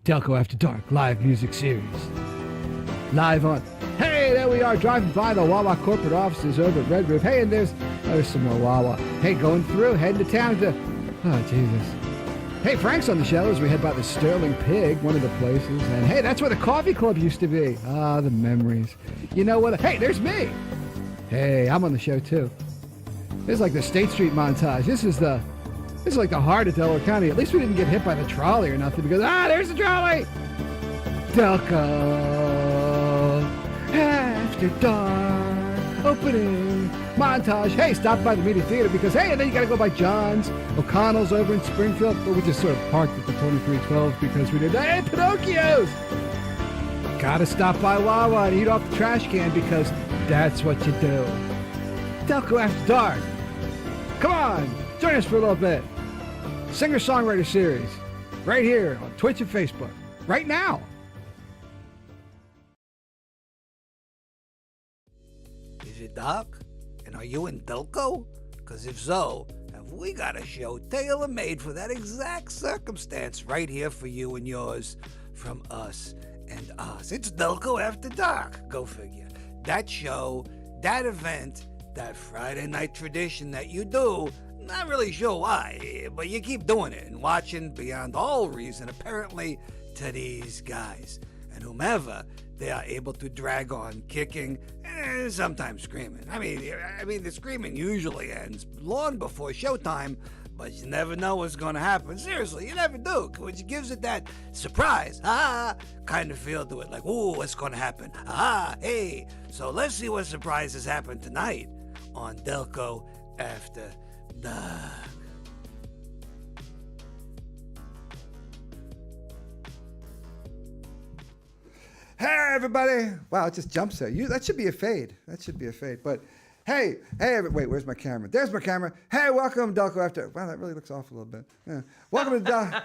dELCO After Dark live music series. Live on. Hey, there we are driving by the Wawa corporate offices over at Red Roof. Hey, and there's some more Wawa. Hey, going through, heading to town to... Oh, Jesus. Hey, Frank's on the show as we head by the Sterling Pig, one of the places. And hey, that's where the coffee club used to be. Ah, the memories. You know what? Hey, there's me. Hey, I'm on the show too. This is like the State Street montage. This is like the heart of Delaware County. At least we didn't get hit by the trolley or nothing because, there's the trolley. dELCO After Dark opening montage. Hey, stop by the Media Theater because, hey, and then you got to go by John's. O'Connell's over in Springfield. But we just sort of parked at the 2312 because we did, hey, Pinocchio's. Got to stop by Wawa and eat off the trash can because that's what you do. dELCO After Dark. Come on, join us for a little bit. Singer-songwriter series, right here on Twitch and Facebook, right now. Is it dark? And are you in dELCO? Because if so, have we got a show tailor-made for that exact circumstance right here for you and yours from us and us. It's dELCO After Dark. Go figure. That show, that event, that Friday night tradition that you do, not really sure why, but you keep doing it and watching beyond all reason, apparently, to these guys. And whomever they are able to drag on kicking and sometimes screaming. I mean, the screaming usually ends long before showtime, but you never know what's going to happen. Seriously, you never do, which gives it that surprise, kind of feel to it, like, ooh, what's going to happen? Hey. So let's see what surprises happen tonight on dELCO After Dark. Hey, everybody. Wow, it just jumps there. That should be a fade. But hey, wait, where's my camera? There's my camera. Hey, welcome to dELCO After. Wow, that really looks off a little bit. Yeah. Welcome to dELCO.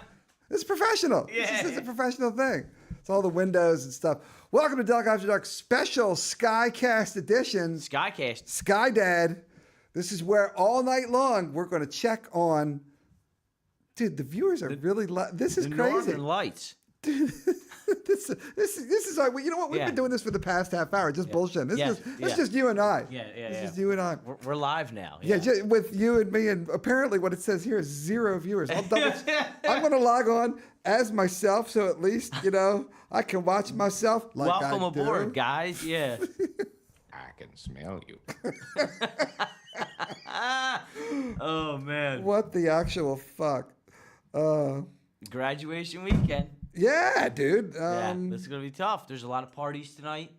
It's professional. Yeah. This is a professional thing. It's all the windows and stuff. Welcome to dELCO After Dark special SKYCAST edition. SKYCAST. Sky Dad. This is where all night long we're going to check on. Dude, the viewers are really. This is crazy. Northern Lights. Dude, this is like, well, you know what? We've been doing this for the past half hour, just bullshit. It's just you and I. It's just you and I. We're live now. Yeah, just with you and me, and apparently what it says here is 0 viewers. I'm going to log on as myself, so at least, I can watch myself like Welcome aboard, guys. Yeah. I can smell you. Oh, man. What the actual fuck? Graduation weekend. Yeah, dude. This is going to be tough. There's a lot of parties tonight.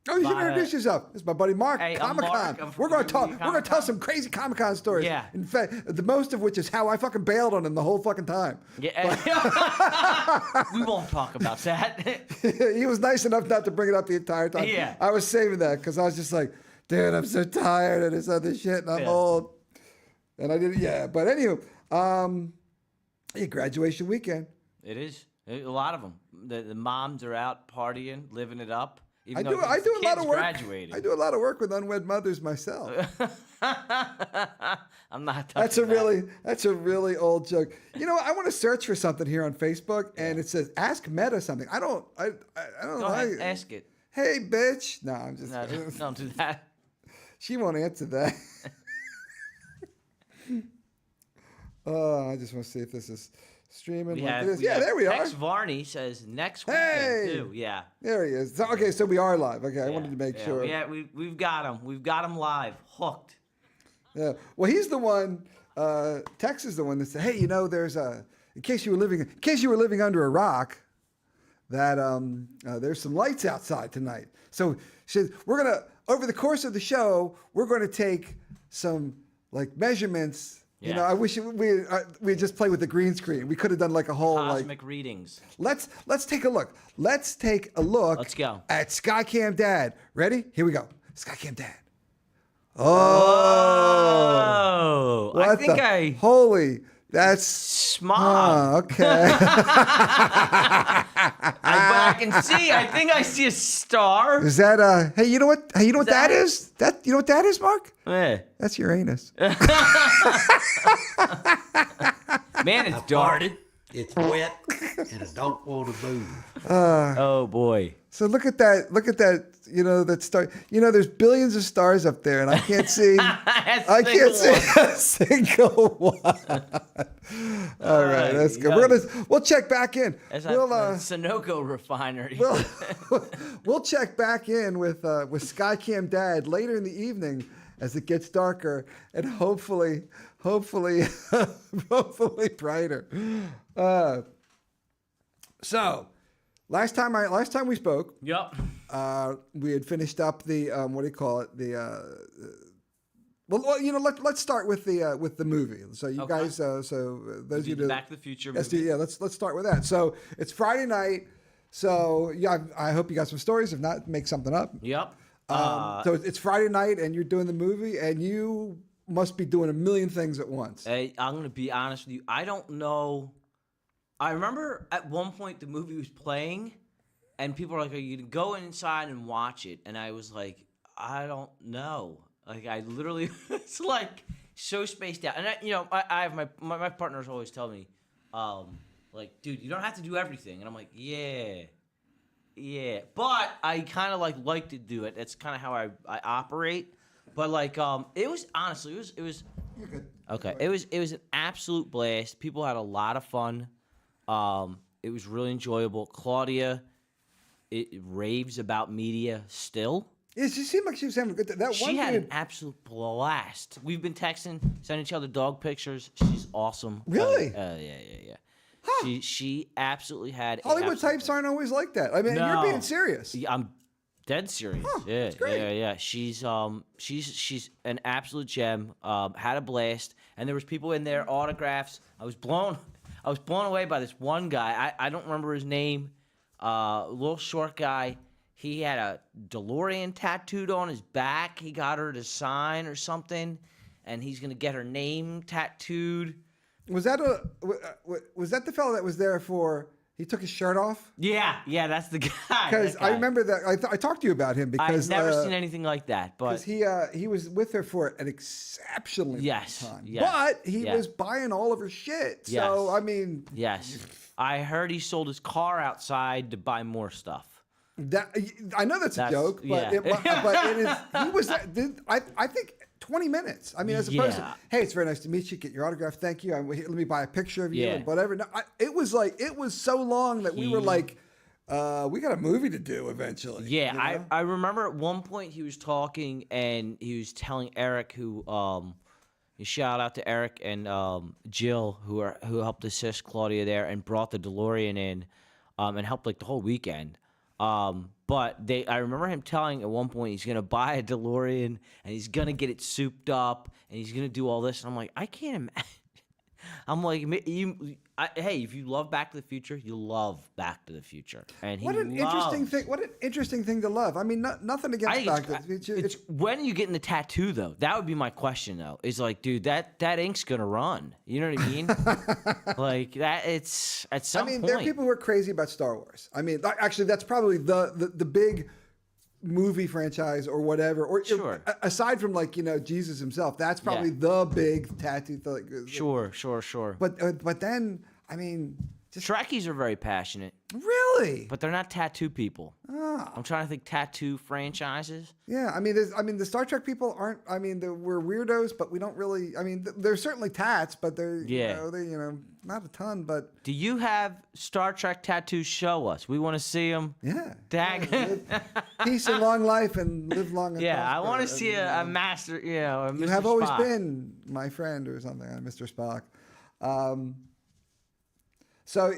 Oh, you should introduce yourself. This is my buddy Mark. Hey, I'm Comic-Con. Mark. We're going to talk. We're going to tell some crazy Comic-Con stories. Yeah. In fact, the most of which is how I fucking bailed on him the whole fucking time. Yeah. We won't talk about that. He was nice enough not to bring it up the entire time. Yeah. I was saving that because I was just like, dude, I'm so tired of this other shit and I'm old. And I didn't. Yeah. But anyway, graduation weekend. It is. A lot of them. The moms are out partying, living it up. I do a lot of work. Graduating. I do a lot of work with unwed mothers myself. I'm not touching That's a really old joke. I want to search for something here on Facebook, and it says "Ask Meta something." I don't Go know. ahead, ask it. Hey, bitch. No, I'm just. No, don't do that. She won't answer that. Oh, I just want to see if this is streaming like this. Yeah, there we are. Tex Varney says next weekend too. Yeah. There he is. So we are live. Okay, I wanted to make sure. Yeah, we've got him. We've got him live, hooked. Yeah. Well, he's the one. Tex is the one that said, "Hey, there's in case you were living under a rock, that there's some lights outside tonight." So she said, "We're gonna over the course of the show, we're going to take some measurements." Yeah. I wish we just played with the green screen. We could have done a whole cosmic readings. Let's take a look. Let's take a look. Let's go at SKYCAM Dad. Ready? Here we go. SKYCAM Dad. Oh, holy. That's smog. Okay. But I can see. I think I see a star. Is that Hey, you know what? Hey, you know what that is? You know what that is, Mark? Yeah. That's Uranus. Man, it's dark. It's wet, and I don't want to move. Oh boy. So look at that. Look at that. You know, that star. You know, there's billions of stars up there, and I can't see. I can't see a single one. All right, that's good. We'll check back in. That's We'll that Sunoco refinery. we'll check back in with SkyCam Dad later in the evening as it gets darker and hopefully brighter. So last time we spoke, Yep. we had finished up the what do you call it? Well, you know, let's start with the movie. So you guys, so those of you Back to the Future Let's movie. let's start with that. So it's Friday night. So yeah, I hope you got some stories. If not, make something up. Yep. So it's Friday night, and you're doing the movie, and you must be doing a million things at once. Hey, I'm gonna be honest with you. I don't know. I remember at one point the movie was playing, and people were like, "Are you gonna go inside and watch it?" And I was like, "I don't know." Like I literally, it's like so spaced out. And I have my partners always tell me, like, "Dude, you don't have to do everything." And I'm like, "Yeah." But I kind of like to do it. That's kind of how I operate. But like, it was honestly, it was. You're good. Okay, it was an absolute blast. People had a lot of fun. It was really enjoyable. Claudia, it raves about media still. Yeah, she seemed like she was having a good time. She had an absolute blast. We've been texting, sending each other dog pictures. She's awesome. Really? Yeah. She absolutely had. Hollywood types aren't always like that. I mean, you're being serious. Yeah, I'm dead serious. Yeah, that's great. yeah. She's an absolute gem. Had a blast, and there was people in there, autographs. I was blown away by this one guy. I don't remember his name. Little short guy. He had a DeLorean tattooed on his back. He got her to sign or something, and he's gonna get her name tattooed. Was that the fellow that was there for? He took his shirt off. Yeah, that's the guy. Because I remember that I talked to you about him because I've never seen anything like that. But he was with her for an exceptionally long time. Yes. But he was buying all of her shit. Yes. So I mean, yes, I heard he sold his car outside to buy more stuff. that I know that's a joke, but yeah. but it is. He was. I think 20 minutes. I mean, as opposed to, hey, it's very nice to meet you. Get your autograph. Thank you. Let me buy a picture of you and whatever. No, it was so long that we were like, we got a movie to do eventually. Yeah, you know? I remember at one point he was talking and he was telling Eric, who shout out to Eric and Jill, who helped assist Claudia there and brought the DeLorean in and helped like the whole weekend. But I remember him telling at one point he's gonna buy a DeLorean and he's gonna get it souped up and he's gonna do all this. And I'm like, I can't imagine. I'm like, hey, if you love Back to the Future, you love Back to the Future. And what an interesting thing! What an interesting thing to love. I mean, nothing against Back to the Future. It's when you getting the tattoo though. That would be my question though. Is like, dude, that ink's gonna run. You know what I mean? Like that. It's at some point. There are people who are crazy about Star Wars. I mean, actually, that's probably the big movie franchise or whatever, or sure. Aside from like Jesus himself, that's probably the big tattoo thing. Sure. But then I mean, Trekkies are very passionate. Really? But they're not tattoo people. Ah. I'm trying to think tattoo franchises. Yeah, I mean, the Star Trek people aren't. I mean, we're weirdos, but we don't really. I mean, there's certainly tats, but they're not a ton. But do you have Star Trek tattoos? Show us. We want to see them. Yeah. Dag. Peace and long life and live long and yeah, prosper. I want to see a master. A Mr. You have always Spock. been my friend or something, Mr. Spock. So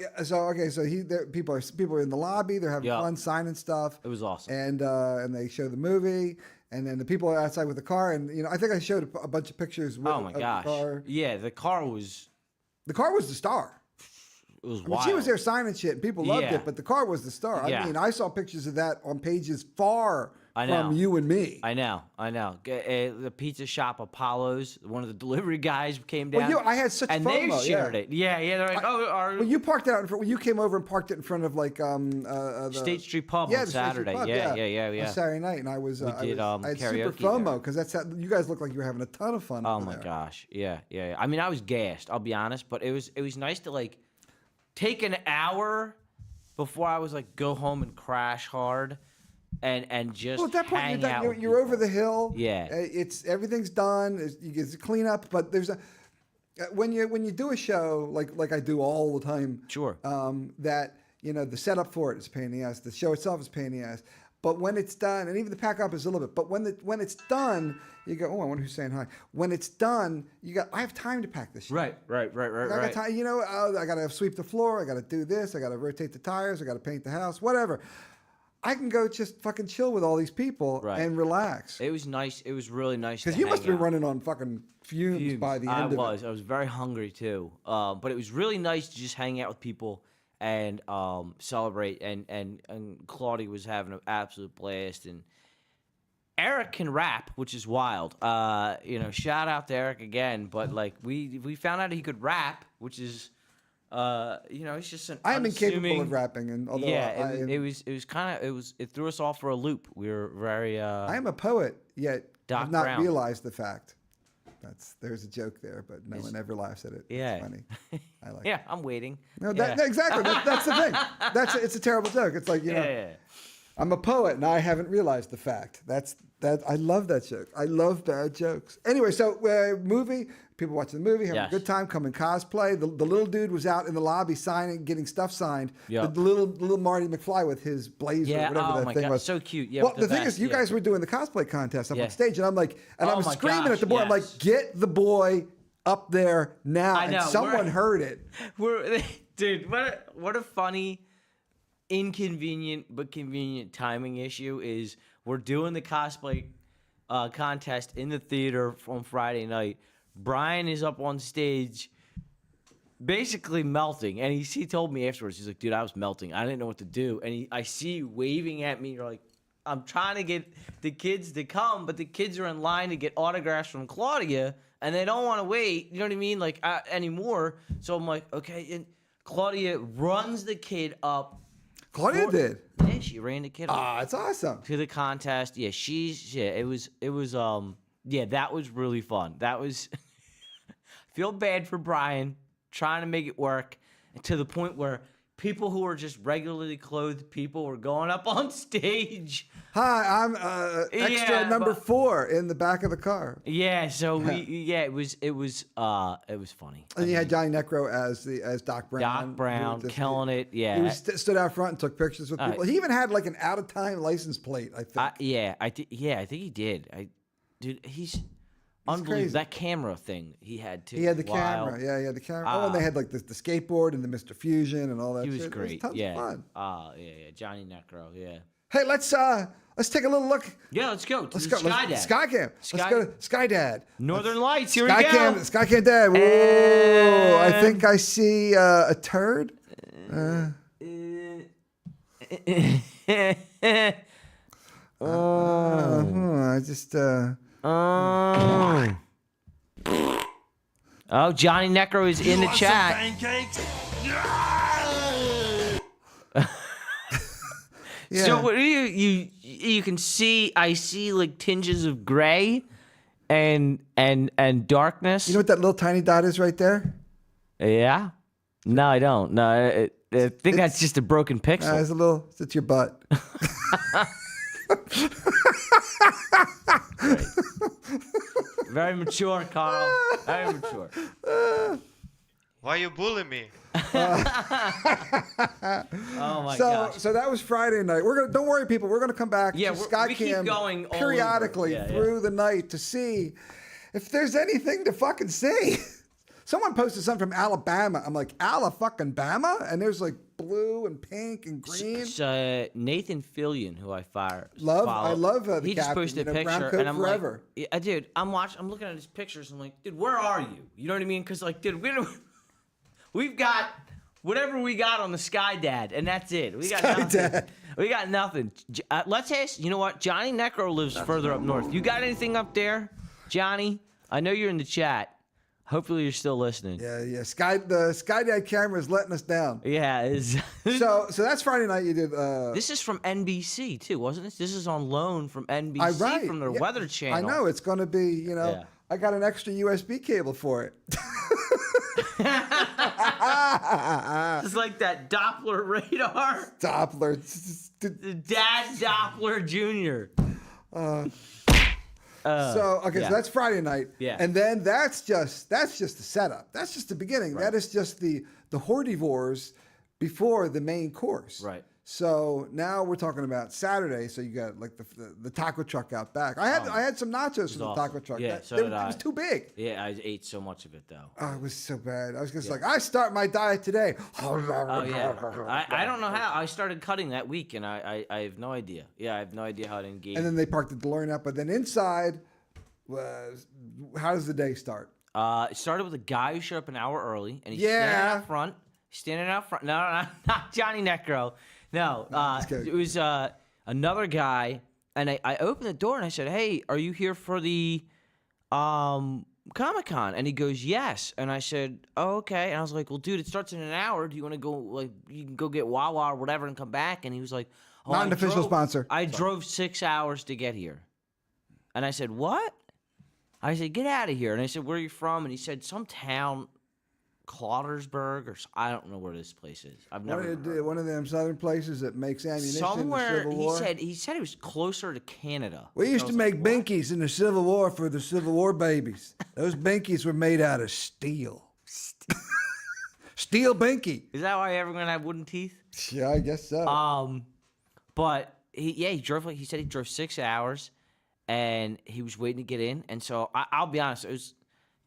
people are in the lobby. They're having fun signing stuff. It was awesome. And they show the movie, and then the people are outside with the car. And I think I showed a bunch of pictures. Oh my gosh! The car. Yeah, the car was the star. It was I mean, wild. she was there signing shit, and people loved it. But the car was the star. Yeah. I mean, I saw pictures of that on pages far I know. from you and me. I know. The pizza shop Apollo's, one of the delivery guys came down. Well, I had such and FOMO. they shared it. Yeah. They're like, Well, you parked it out in front. Well, you came over and parked it in front of like the State Street Pub on the State Street Saturday. Pub, Yeah. On Saturday night, and I was We did, I had super karaoke FOMO there. because that's how you guys look like you were having a ton of fun. Oh over my there. gosh. Yeah. I mean, I was gassed. I'll be honest, but it was nice to like take an hour before I was like go home and crash hard, and just Well, at that point, hang you're out done. with You're over people. the hill. Yeah. Everything's done. You get to clean up, but there's a when you do a show like I do all the time. Sure. That the setup for it is a pain in the ass. The show itself is a pain in the ass. But when it's done, and even the pack up is a little bit. But when it's done, you go, oh, I wonder who's saying hi. When it's done, I have time to pack this shit. Right. I got time, I got to sweep the floor. I got to do this. I got to rotate the tires. I got to paint the house. Whatever. I can go just fucking chill with all these people and relax. It was nice. It was really nice. Because you must have been running on fucking fumes by the end of it. I was very hungry too. But it was really nice to just hang out with people and celebrate. And Claudia was having an absolute blast. And Eric can rap, which is wild. Shout out to Eric again. But like we found out he could rap, which is. He's just an I am unassuming... incapable of rapping, and although it threw us all for a loop. We were very. I am a poet, yet Doc have not Brown. realized the fact. There's a joke there, but no one ever laughs at it. Yeah. It's funny. I like. Yeah, I'm waiting. No, exactly. That's the thing. It's a terrible joke. It's like I'm a poet, and I haven't realized the fact. I love that joke. I love bad jokes. Anyway, so movie. People watching the movie, having a good time, coming cosplay. The little dude was out in the lobby getting stuff signed. Yep. The little Marty McFly with his blazer, whatever that thing was. So cute. Yeah. Well, the thing is, you guys were doing the cosplay contest up on stage, and I'm like, I was screaming at the boy. Yes. I'm like, get the boy up there now. I know, and someone heard it. Dude, what a funny, inconvenient but convenient timing issue is. We're doing the cosplay contest in the theater on Friday night. Brian is up on stage basically melting. And he told me afterwards, he's like, dude, I was melting. I didn't know what to do. And I see you waving at me. You're like, I'm trying to get the kids to come, but the kids are in line to get autographs from Claudia, and they don't want to wait, you know what I mean, like anymore. So I'm like, okay. And Claudia runs the kid up. Claudia did. Yeah, she ran the kid up. It's awesome. To the contest. Yeah, it was that was really fun. That was feel bad for Brian trying to make it work to the point where people who are just regularly clothed people were going up on stage. Hi, I'm extra number 4 in the back of the car. Yeah, so it was funny. And you had Johnny Necro as Doc Brown. Doc Brown killing it. Yeah, he stood out front and took pictures with people. He even had like an out of time license plate, I think. I think he did. Dude, he's unbelievable. Crazy. That camera thing he had too. He had the camera. Yeah, he had the camera. And they had like the skateboard and the Mr. Fusion and all that. He was shit. great. It was tons of fun. Johnny Necro. Yeah. Hey, let's take a little look. Yeah, let's go. Let's go. SkyCam. Let's go to SkyDad. Northern Lights. Here we go. SkyCam Dad. Whoa! I think I see a turd. I just. Oh, Johnny Necro is in the chat. Yeah. So what do you can see? I see like tinges of gray and darkness. You know what that little tiny dot is right there? Yeah. No, I don't. No, I think that's just a broken pixel. It's your butt. Right. Very mature, Carl. Very mature. Why you bullying me? Oh my gosh. So that was Friday night. Don't worry, people. We're gonna come back to we keep SkyCam going all periodically over. through the night to see if there's anything to fucking see. Someone posted something from Alabama. I'm like, Alabama? And there's like blue and pink and green. It's Nathan Fillion, who I follow. I love the He just captain, posted a brown picture, coat and I'm forever. like, yeah, dude, I'm looking at his pictures. I'm like, dude, where are you? You know what I mean? Because like, dude, we've got whatever we got on the Sky Dad, and that's it. We got nothing. Dad. We got nothing. Let's ask. You know what? Johnny Necro lives further up north. You got anything up there, Johnny? I know you're in the chat. Hopefully you're still listening. Yeah. The SkyDad camera is letting us down. Yeah. So that's Friday night. You did. This is from NBC too, wasn't it? This is on loan from NBC right. from their Weather Channel. I know it's going to be. I got an extra USB cable for it. It's like that Doppler radar. Doppler. Dad Doppler Jr. So okay, yeah. so that's Friday night. Yeah. And then that's just the setup. That's just the beginning. Right. That is just the hors before the main course. Right. So now we're talking about Saturday. So you got like the taco truck out back. I had some nachos from the awesome. taco truck. Yeah, so it did I. was too big. Yeah, I ate so much of it though. Oh, it was so bad. I was just like, I start my diet today. Oh yeah. I don't know how. I started cutting that week, and I have no idea. Yeah, I have no idea how to engage. And then they parked the DeLorean up. But then inside was, how does the day start? It started with a guy who showed up an hour early, and he's Yeah. standing out front. No, not Johnny Necro. No, kidding. it was another guy, and I opened the door and I said, "Hey, are you here for the Comic-Con?" And he goes, "Yes." And I said, "Oh, okay." And I was like, "Well, dude, it starts in an hour. Do you want to go? Like, you can go get Wawa or whatever and come back." And he was like, "Oh, Not an official sponsor. I drove 6 hours to get here." And I said, "What?" I said, "Get out of here." And I said, "Where are you from?" And he said, "Some town, Claudersburg, or I don't know where this place is. I've never heard of it." One of them southern places that makes ammunition in the Somewhere Civil War. he said it was closer to Canada. We used I to was make like, "What?" binkies in the Civil War for the Civil War babies. Those binkies were made out of steel. Steel binky. Is that why everyone had wooden teeth? Yeah, I guess so. But he drove he said he drove 6 hours, and he was waiting to get in. And so I'll be honest, it was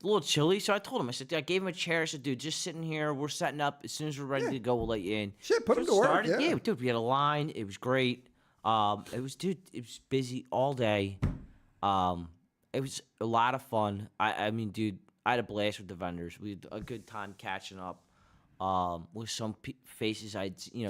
a little chilly. So I told him, I gave him a chair. I said, "Dude, just sitting here. We're setting up. As soon as we're ready to go, we'll let you in." Shit, put him So to it work. started- Yeah. dude, we had a line. It was great. It was busy all day. It was a lot of fun. I mean, dude, I had a blast with the vendors. We had a good time catching up with some faces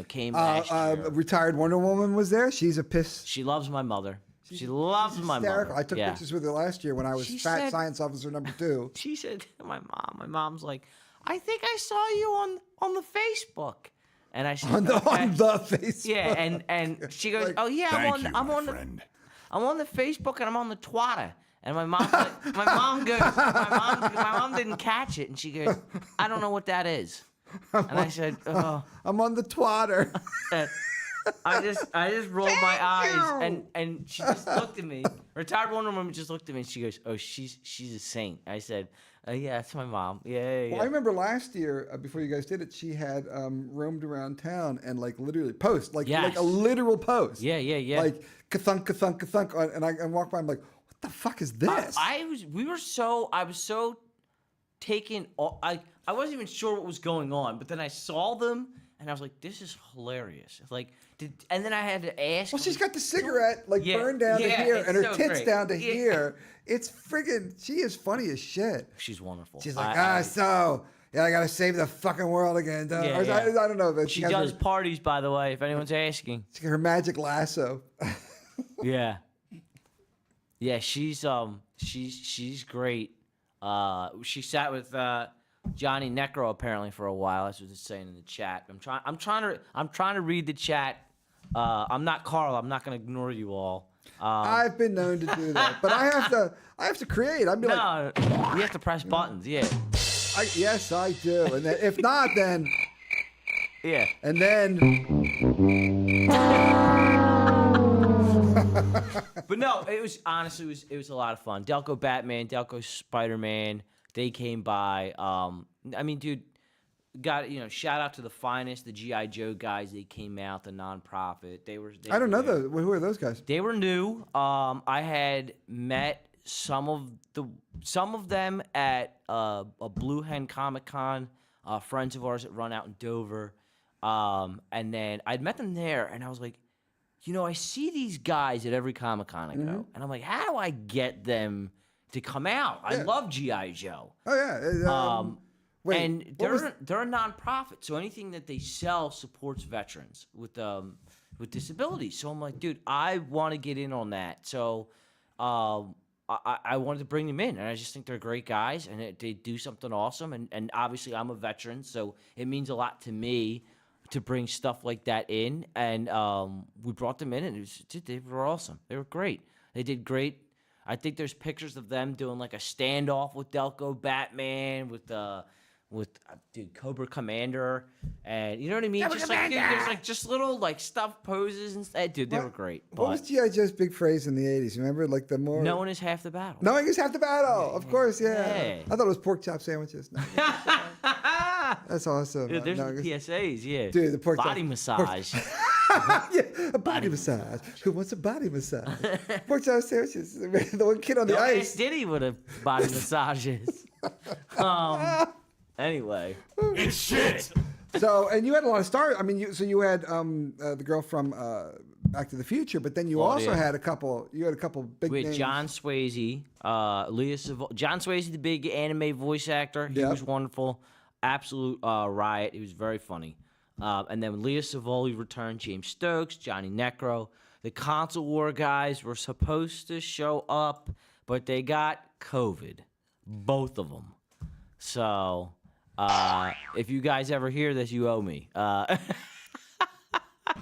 came last year. Retired Wonder Woman was there. She's a piss. She loves my mother. She loves my Hysterical. mother. I took Yeah. pictures with her last year when I was She fat said- science officer number 2. She said to my mom's like, "I think I saw you on the Facebook." And I said, on the "Okay." Facebook. Yeah, and she goes, Like, "Oh yeah, Thank you, I'm my on friend. I'm on the Facebook and I'm on the Twitter." And my mom, my mom didn't catch it, and she goes, "I don't know what that is." And I said, "Oh." I'm on the twatter. I just rolled my eyes, and she just looked at me. Retired Wonder Woman just looked at me, and she goes, "Oh, she's a saint." I said, "Yeah, that's my mom." Yeah. Well, I remember last year, before you guys did it, she had roamed around town and like literally post, like Yes. a literal post. Yeah. Like ka-thunk, ka-thunk, ka-thunk, and I walk by, I'm like, what the fuck is this? I was so taken. I wasn't even sure what was going on, but then I saw them, and I was like, "This is hilarious." Like, and then I had to ask. Well, she's got the cigarette like Yeah, burned down to yeah, here, it's and her so tits great. down to Yeah. here. It's friggin'. She is funny as shit. She's wonderful. She's like, I I gotta save the fucking world again. Yeah, Or yeah. I don't know, but She has does her, parties, by the way, if anyone's asking. she got her magic lasso. Yeah. Yeah, she's great. She sat with Johnny Necro apparently for a while. That's what it's saying in the chat. I'm trying to read the chat. I'm not Carl. I'm not gonna ignore you all. I've been known to do that, but I have to create. I'd be like, No, you have to press buttons. Yeah, yes, I do. And then if not, then yeah. and then But no, it was honestly it was a lot of fun. dELCO Batman, dELCO Spider-Man, they came by. I mean, dude, shout out to the finest, the GI Joe guys. They came out, the nonprofit. I don't know there. who are those guys? They were new. I had met some of them at a Blue Hen Comic Con. Friends of ours that run out in Dover. And then I'd met them there, and I was like, I see these guys at every Comic Con I go, and I'm like, how do I get them to come out? I love GI Joe. Oh yeah. Wait, And they're a nonprofit, so anything that they sell supports veterans with disabilities. So I'm like, dude, I want to get in on that. So I wanted to bring them in, and I just think they're great guys, and they do something awesome. And obviously, I'm a veteran, so it means a lot to me to bring stuff like that in. And we brought them in, and they were awesome. They were great. They did great. I think there's pictures of them doing like a standoff with dELCO Batman with with dude Cobra Commander, and you know what I mean. Just like dude, there's like just little like stuff poses and stuff. Dude, they were great. What was G.I. Joe's big phrase in the 80s? Remember, like the more knowing is half the battle. knowing is half the battle. Of course, yeah. Yeah. I thought it was pork chop sandwiches. No. That's awesome. Dude, there's No, the PSAs, yeah. Dude, the pork chop- body massage. yeah, a body massage. Who wants a body massage? Pork chop sandwiches. The one kid on the Don't ice. ask Diddy what a body massage is. Anyway. It's shit. So, and you had a lot of stars. I mean, you had the girl from Back to the Future, but then you also had a couple. You had a couple big With names. John Swayze, Leah Savoli. John Swayze, the big anime voice actor. He was wonderful. Absolute riot. He was very funny. And then Leah Savoli returned. James Stokes, Johnny Necro. The Console War guys were supposed to show up, but they got COVID. Both of them. So, if you guys ever hear this, you owe me.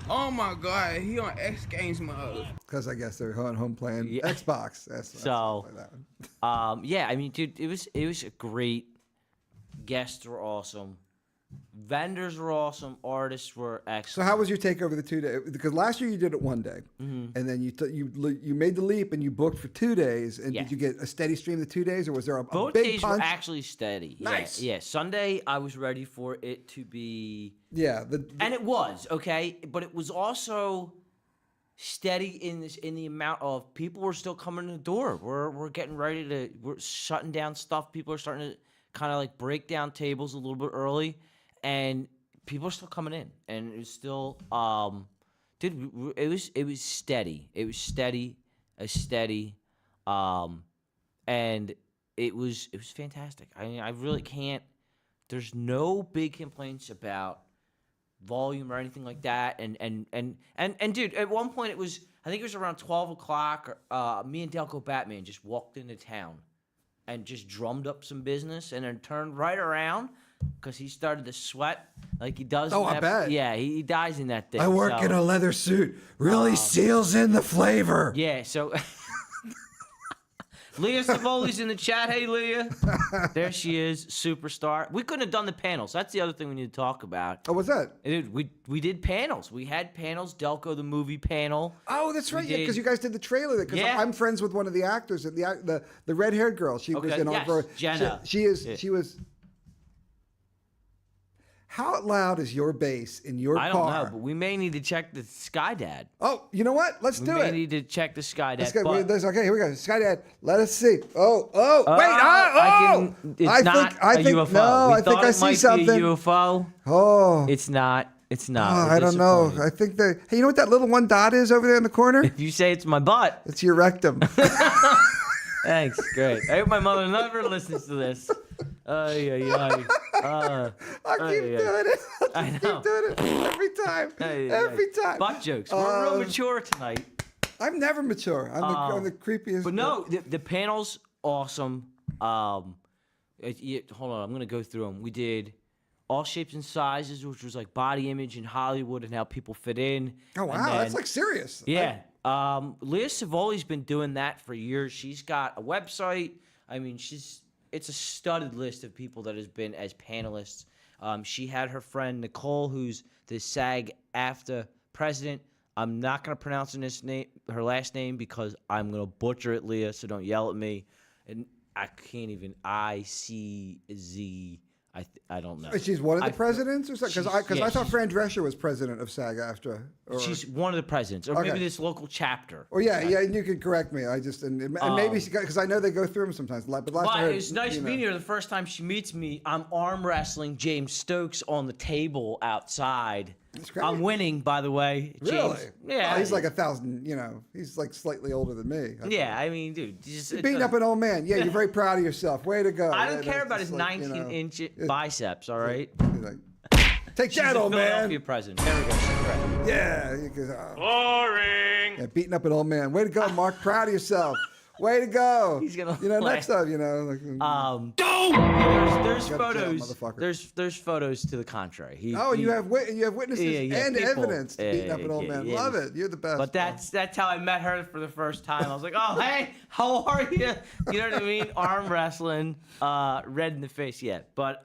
Oh my God, he on X Games mode. Because I guess they're on home playing Xbox. That's So, like that. yeah, I mean, dude, it was a great. Guests were awesome. Vendors were awesome. Artists were So excellent. how was your take over the 2 days? Because last year you did it one day, and then you made the leap and you booked for 2 days. And Yeah. did you get a steady stream the 2 days, or was there a Both big days punch? were actually steady. Nice. Yeah. Sunday, I was ready for it to be, Yeah, and it was okay, but it was also steady in the amount of people were still coming to the door. We're getting ready to we're shutting down stuff. People are starting to kind of like break down tables a little bit early, and people are still coming in, and it was still dude, it was steady. It was steady, and it was fantastic. I mean, I really can't. There's no big complaints about volume or anything like that. And dude, at one point I think it was around 12 o'clock. Me and dELCO Batman just walked into town and just drummed up some business, and then turned right around because he started to sweat like he does. Oh, I bet. Yeah, he dies in that thing. I work in a leather suit. Really seals in the flavor. Yeah, so Leah Savoli's in the chat. Hey, Leah. There she is, superstar. We couldn't have done the panels. That's the other thing we need to talk about. Oh, what's that? Dude, we did panels. We had panels. dELCO, the movie panel. Oh, that's right. Yeah, did- because you guys did the trailer. Because Yeah. I'm friends with one of the actors, the red-haired girl. She was Okay, in yes, over. Jenna. She is. Yeah. She was. How loud is your bass in your I don't car? know, but we may need to check the Skydad. Oh, you know what? Let's We do may it. need to check the Skydad. Let's go. but- Okay, here we go. Skydad. Let us see. Oh, wait. It's I not think, I a think, UFO. No, We I think thought I it see might something. Be a UFO. Oh. It's not. It's not. Oh, We're I don't know. disappointed. I think that. Hey, you know what that little one dot is over there in the corner? If you say it's my butt, It's your rectum. thanks. Great. I hope my mother never listens to this. I keep doing it. I Keep know. doing it every time. Every time. Butt jokes. We're real mature tonight. I'm never mature. I'm the creepiest. But no, the panel's awesome. Hold on, I'm gonna go through them. We did all shapes and sizes, which was like body image in Hollywood and how people fit in. Oh wow, And then- that's like serious. Yeah. Leah Savoli's been doing that for years. She's got a website. I mean, it's a studded list of people that has been as panelists. She had her friend Nicole, who's the SAG aFTER president. I'm not gonna pronounce her last name because I'm gonna butcher it, Leah. So don't yell at me. And I can't even. ICZ. I don't know. She's one of the presidents, or something? Because I thought she's- Fran Drescher was president of SAG AFTRA. She's one of the presidents, or maybe this local chapter. Or yeah, and you can correct me. I just and maybe because I know they go through them sometimes. But last I But heard, it's nice meeting her. The first time she meets me, I'm arm wrestling James Stokes on the table outside. That's great. I'm winning, by the way. James, Really? Yeah. Oh, he's like 1,000. He's like slightly older than me. Yeah, I mean, dude. You're beating up an old man. Yeah, you're very proud of yourself. Way to go. I don't Yeah, care that's about his just like, 19-inch biceps. All right. He's like, take She's that, the old Philadelphia man. president. There we go. She's right. Yeah. Boring. Yeah, beating up an old man. Way to go, Mark. Proud of yourself. Way to go. He's gonna next laugh. time, like. There's Gotta photos. chill, motherfucker. There's photos to the contrary. And you have witnesses and people. evidence to beating up an old man. Love it. You're the best. But that's how I met her for the first time. I was like, oh, hey, how are you? You know what I mean? Arm wrestling, red in the face, yeah. But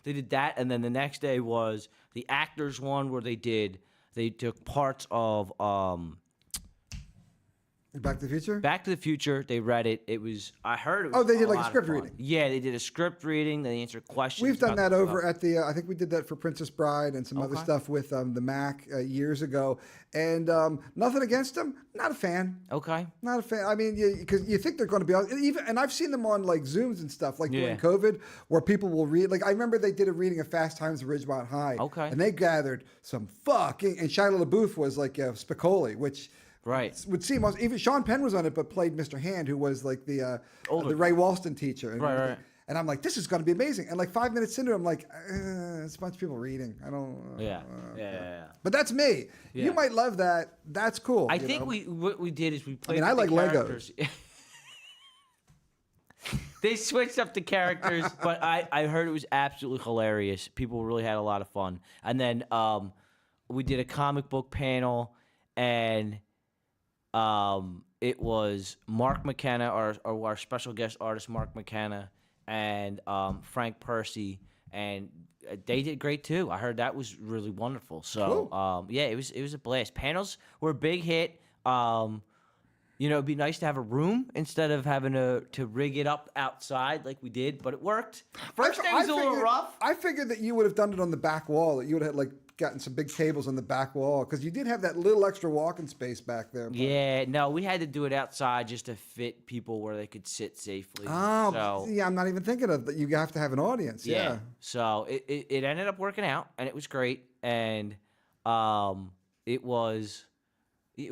They did that, and then the next day was the actors one where they took parts of Back to the Future? Back to the Future. They read it. I heard it was Oh, they did like a lot of script fun. reading. Yeah, they did a script reading. They answered questions. We've done about that the over stuff. at the, I think we did that for Princess Bride and some other Okay. stuff with the Mac years ago. And nothing against them. Not a fan. Okay. Not a fan. I mean, because you think they're going to be and I've seen them on like Zooms and stuff, like during Yeah. COVID, where people will read. Like I remember they did a reading of Fast Times at Ridgemont High. Okay. And they gathered some fucking, and Shia LaBeouf was like Spicoli, which would seem even Sean Penn was on it, but played Mr. Hand, who was like the Ray Walston teacher. And Right. And I'm like, this is going to be amazing. And like 5 minutes into it, I'm like, it's a bunch of people reading. I don't. Yeah. But that's me. Yeah. You might love that. That's cool. I you think know? what we did is we played. I with like the Legos. characters. They switched up the characters, but I heard it was absolutely hilarious. People really had a lot of fun. And then we did a comic book panel, and it was Mark McKenna, our special guest artist, Mark McKenna, and Frank Percy, and they did great too. I heard that was really wonderful. So yeah, it was a blast. Panels were a big hit. It'd be nice to have a room instead of having to rig it up outside like we did, but it worked. First day was a little rough. I figured that you would have done it on the back wall. That you would have like gotten some big tables on the back wall because you did have that little extra walking space back there. But... Yeah, no, we had to do it outside just to fit people where they could sit safely. Oh, so, yeah, I'm not even thinking of that. You have to have an audience. Yeah. So it ended up working out, and it was great, and it was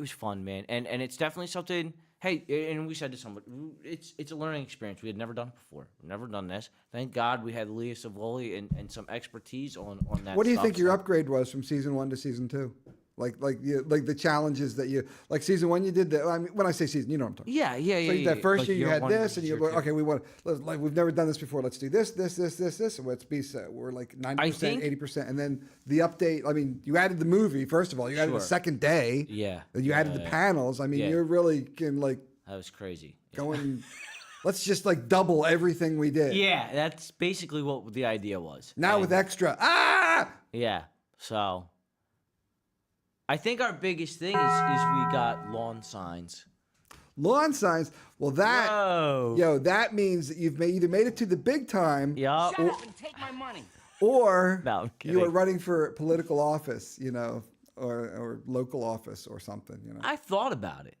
fun, man, and it's definitely something. Hey, and we said to somebody, it's a learning experience. We had never done it before. We've never done this. Thank God we had Leah Savoli and some expertise on that. What do you stuff, think your upgrade was from season 1 to season 2? Like the challenges that you like season 1 you did that. I mean, when I say season, you know what I'm talking. Yeah. So that first Like year you had 1 this, versus and you're year like, 2. okay, we've never done this before. Let's do this. And let's be we're like 90%, 80%, and then the update. I mean, you added the movie first of all. You added the second day. Yeah. And you added the panels. I mean, Yeah. you're really can like That was crazy. going. Let's just like double everything we did. Yeah, that's basically what the idea was. Now with extra. Ah. Yeah. So I think our biggest thing is we got lawn signs. Lawn signs. Well, Whoa. that means that you've either made it to the big time. Yup. Shut up and take my money. Or No, I'm you are kidding. running for political office, or local office or something, I thought about it.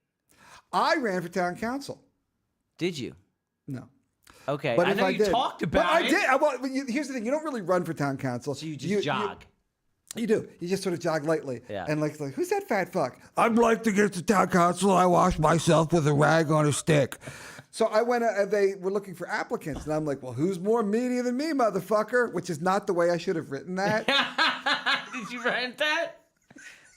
I ran for town council. Did you? No. Okay. But I if know I you did, talked but about I it. did. Here's the thing: you don't really run for town council. So you just jog. You do. You just sort of jog lightly. Yeah. And like, who's that fat fuck? I'd like to get to town council. I wash myself with a rag on a stick. So I went. They were looking for applicants, and I'm like, well, who's more meaty than me, motherfucker? Which is not the way I should have written that. Did you rent that?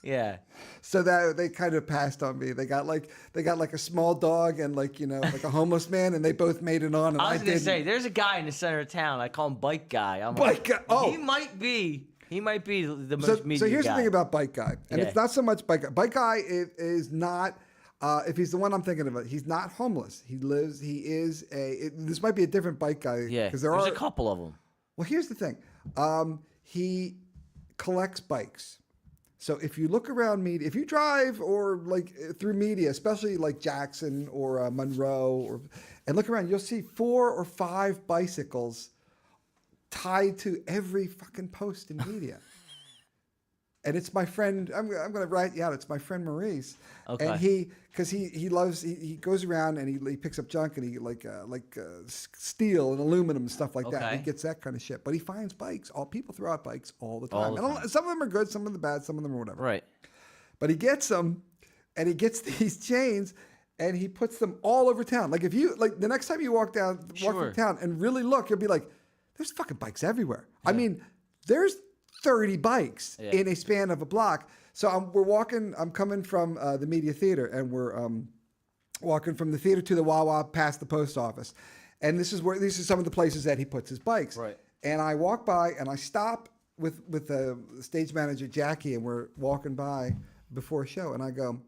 Yeah. So that they kind of passed on me. They got like a small dog and like a homeless man, and they both made it on. And I was gonna didn't. say, there's a guy in the center of town. I call him Bike Guy. Bike Guy. Oh. He might be the most So media here's guy. the thing about Bike Guy, and Yeah. it's not so much Bike Guy. Bike Guy is not. If he's the one I'm thinking about, he's not homeless. He lives. He is this might be a different Bike Guy. Yeah. Because There's a couple of them. Well, here's the thing. He collects bikes. So if you look around media, if you drive or like through media, especially like Jackson or Monroe, and look around, you'll see 4 or 5 bicycles tied to every fucking post in media. And it's my friend. I'm going to write you out. It's my friend Maurice. Okay. And he loves. He goes around and he picks up junk and he like steel and aluminum and stuff like that. Okay. He gets that kind of shit. But he finds bikes. All people throw out bikes all the All time. the And time. some of them are good. Some of them are bad. Some of them are whatever. Right. But he gets them, and he gets these chains, and he puts them all over town. Like if you like the next time you walk Sure. through town and really look, you'll be like, "There's fucking bikes everywhere." I mean, there's 30 bikes in a span of a block. So I'm coming from the media theater, and we're walking from the theater to the Wawa past the post office. And these are some of the places that he puts his bikes. Right. And I walk by and I stop with the stage manager, Jackie, and we're walking by before a show. And I go,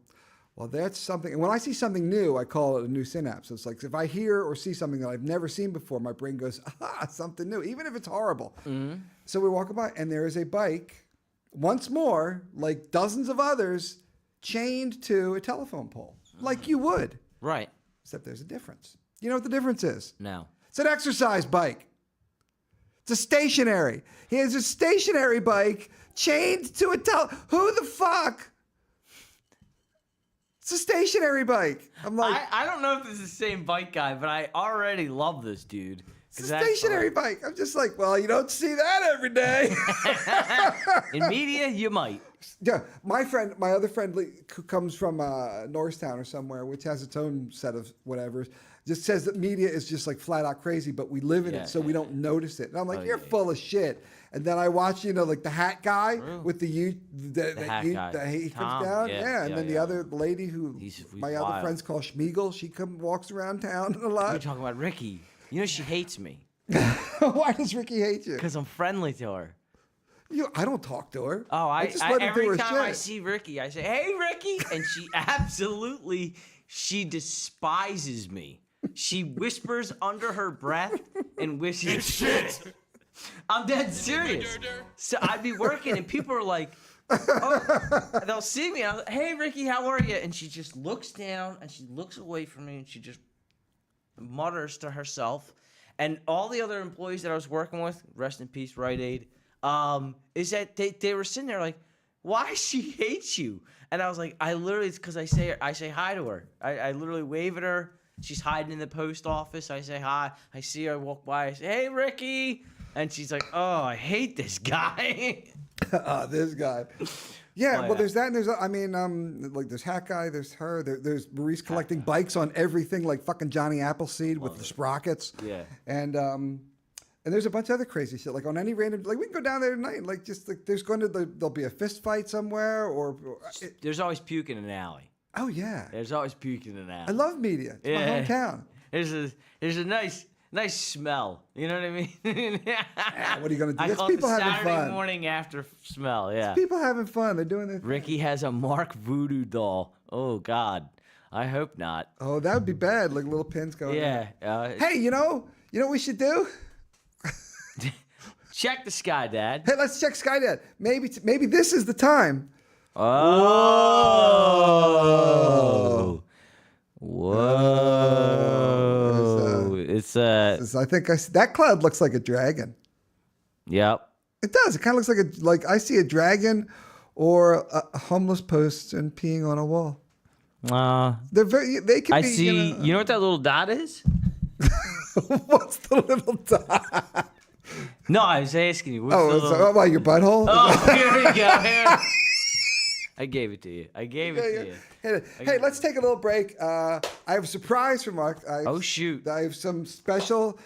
Well, that's something. And when I see something new, I call it a new synapse. It's like if I hear or see something that I've never seen before, my brain goes, something new, even if it's horrible. So we're walking by, and there is a bike, once more, like dozens of others, chained to a telephone pole, like you would. Right. Except there's a difference. You know what the difference is? No. It's an exercise bike. It's a stationary. He has a stationary bike chained to a Who the fuck? It's a stationary bike. I'm like, I don't know if this is the same bike guy, but I already love this dude. it's a stationary bike. I'm just like, well, you don't see that every day. In media, you might. Yeah, my other friend who comes from Norristown or somewhere, which has its own set of whatever, just says that media is just like flat out crazy, but we live in it, so we don't notice it. And I'm like, you're full of shit. And then I watch, like the hat guy with the he comes down, and then the other lady who my other friends call Schmiegel, she walks around town a lot. You're talking about Ricky. You know she hates me. Why does Ricky hate you? Because I'm friendly to her. I don't talk to her. Oh, I just let her do every her time shit. I see Ricky, I say, "Hey, Ricky," and she despises me. She whispers under her breath and wishes shit. I'm dead serious. So I'd be working and people are like, oh, they'll see me. And I'm like, "Hey, Ricky, how are you?" And she just looks down and she looks away from me and she just mutters to herself. And all the other employees that I was working with, rest in peace, Rite Aid, is that they were sitting there like, why she hates you? And I was like, it's because I say hi to her. I literally wave at her. She's hiding in the post office. I say hi. I see her, I walk by. I say, "Hey, Ricky." And she's like, "Oh, I hate this guy." This guy. Yeah, well, there's that, and there's, like there's Hat Guy, there's her, there's Maurice collecting bikes on everything, like fucking Johnny Appleseed with the sprockets. Yeah. And there's a bunch of other crazy shit, like on any random, like we can go down there tonight, like just like there'll be a fist fight somewhere, or there's always puke in an alley. Oh yeah. There's always puke in an alley. I love media. It's my hometown. There's a nice smell. You know what I mean? What are you gonna do? I call people it the having Saturday fun. morning after smell. Yeah. It's people having fun. They're doing their thing. Ricky has a Mark Voodoo doll. Oh God, I hope not. Oh, that would be bad. Like little pins going. Yeah. Hey, you know what we should do? Check the Sky Dad. Hey, let's check Sky Dad. Maybe this is the time. Oh. Whoa. It's I think that cloud looks like a dragon. Yep. It does. It kind of looks like I see a dragon or a homeless person peeing on a wall. They can I be. see. You know what that little dot is? What's the little dot? No, I was asking you. About your butthole? Oh, here we go. I gave it to you. Hey, let's take a little break. I have a surprise for Mark. Shoot. I have some special.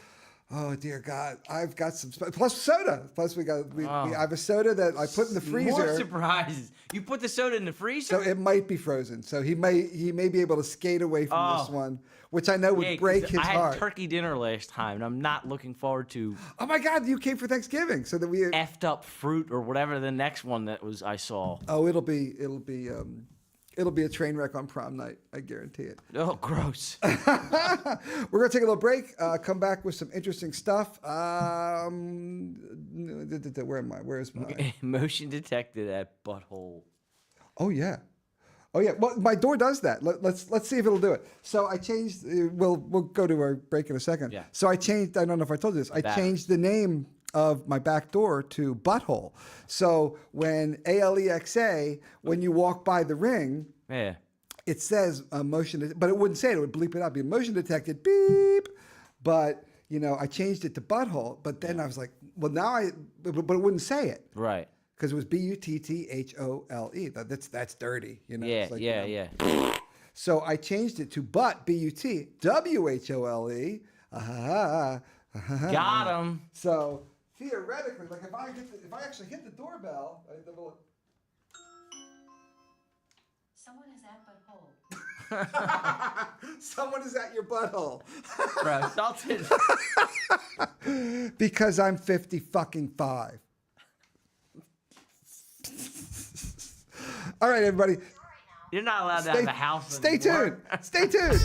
Oh dear God! I've got some plus soda. Plus I have a soda that I put in the freezer. More surprises. You put the soda in the freezer? So it might be frozen. So he may be able to skate away from this one, which I know would break his heart. I had turkey dinner last time, and I'm not looking forward to. Oh my God! You came for Thanksgiving, so that we effed up fruit or whatever the next one that was I saw. Oh, it'll be a train wreck on prom night. I guarantee it. Oh, gross. We're gonna take a little break. Come back with some interesting stuff. Where am I? Where is my motion detected at butthole? Oh yeah. Well, my door does that. Let's see if it'll do it. So I changed. We'll go to our break in a second. Yeah. So I changed. I don't know if I told you this. I changed the name of my back door to Butthole. So when ALEXA, when you walk by the ring, it says motion, but it wouldn't say it. It would bleep it out. Be motion detected, beep. But I changed it to Butthole. But then I was like, well, but it wouldn't say it. Right. Because it was BUTTHOLE. That's dirty, Yeah, It's yeah. So I changed it to BUTWHOLE. Got him. So theoretically, like if I actually hit the doorbell, someone is at butthole. Someone is at your butthole. Bro, salted. Because I'm 55. All right, everybody. You're not allowed to have a house Stay anymore. tuned. Stay tuned.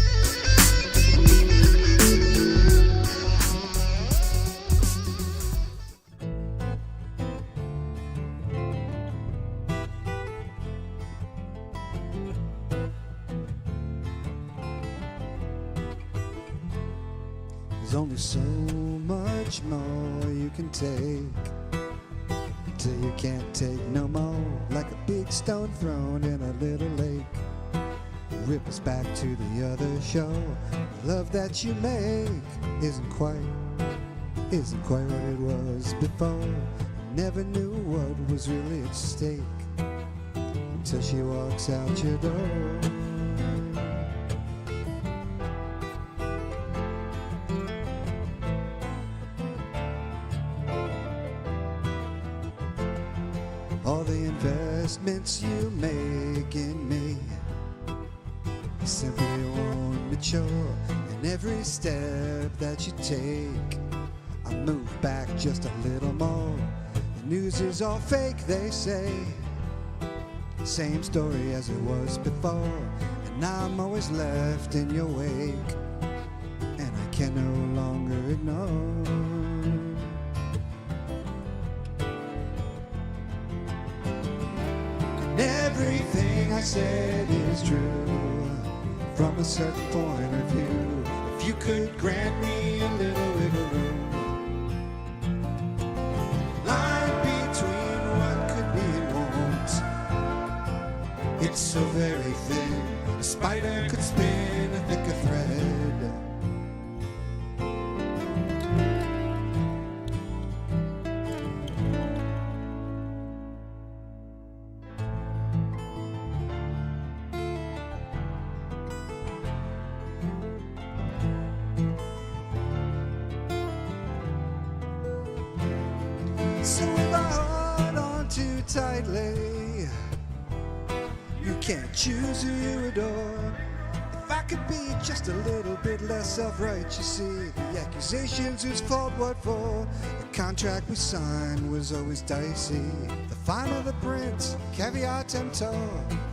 There's only so much more you can take till you can't take no more. Like a big stone thrown in a little lake, rip us back to the other shore. The love that you make isn't quite what it was before. Never knew what was really at stake until she walks out your door. All the investments you make in me simply won't mature. And every step that you take, I move back just a little more. The news is all fake, they say. Same story as it was before. And I'm always left in your wake, and I can no longer ignore. Everything I said is true from a certain point of view. If you could grant me a little wiggle room, line between what could be and won't, it's so very thin. A spider could spin a thicker thread. So if I hold on too tightly, you can't choose who you adore. If I could be just a little bit less self-righteous, you see, the accusations, whose fault, what for? The contract we signed was always dicey. The finer the print, caveat emptor.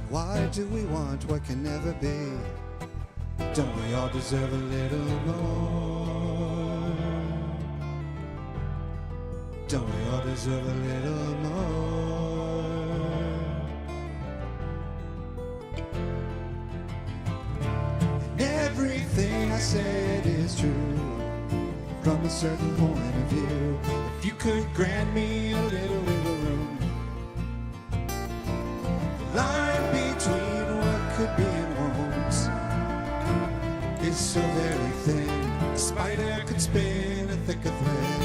Why do we want what can never be? Don't we all deserve a little more? Don't we all deserve a little more? And everything I said is true from a certain point of view. If you could grant me a little wiggle room, the line between what could be and won't is so very thin. A spider could spin a thicker thread.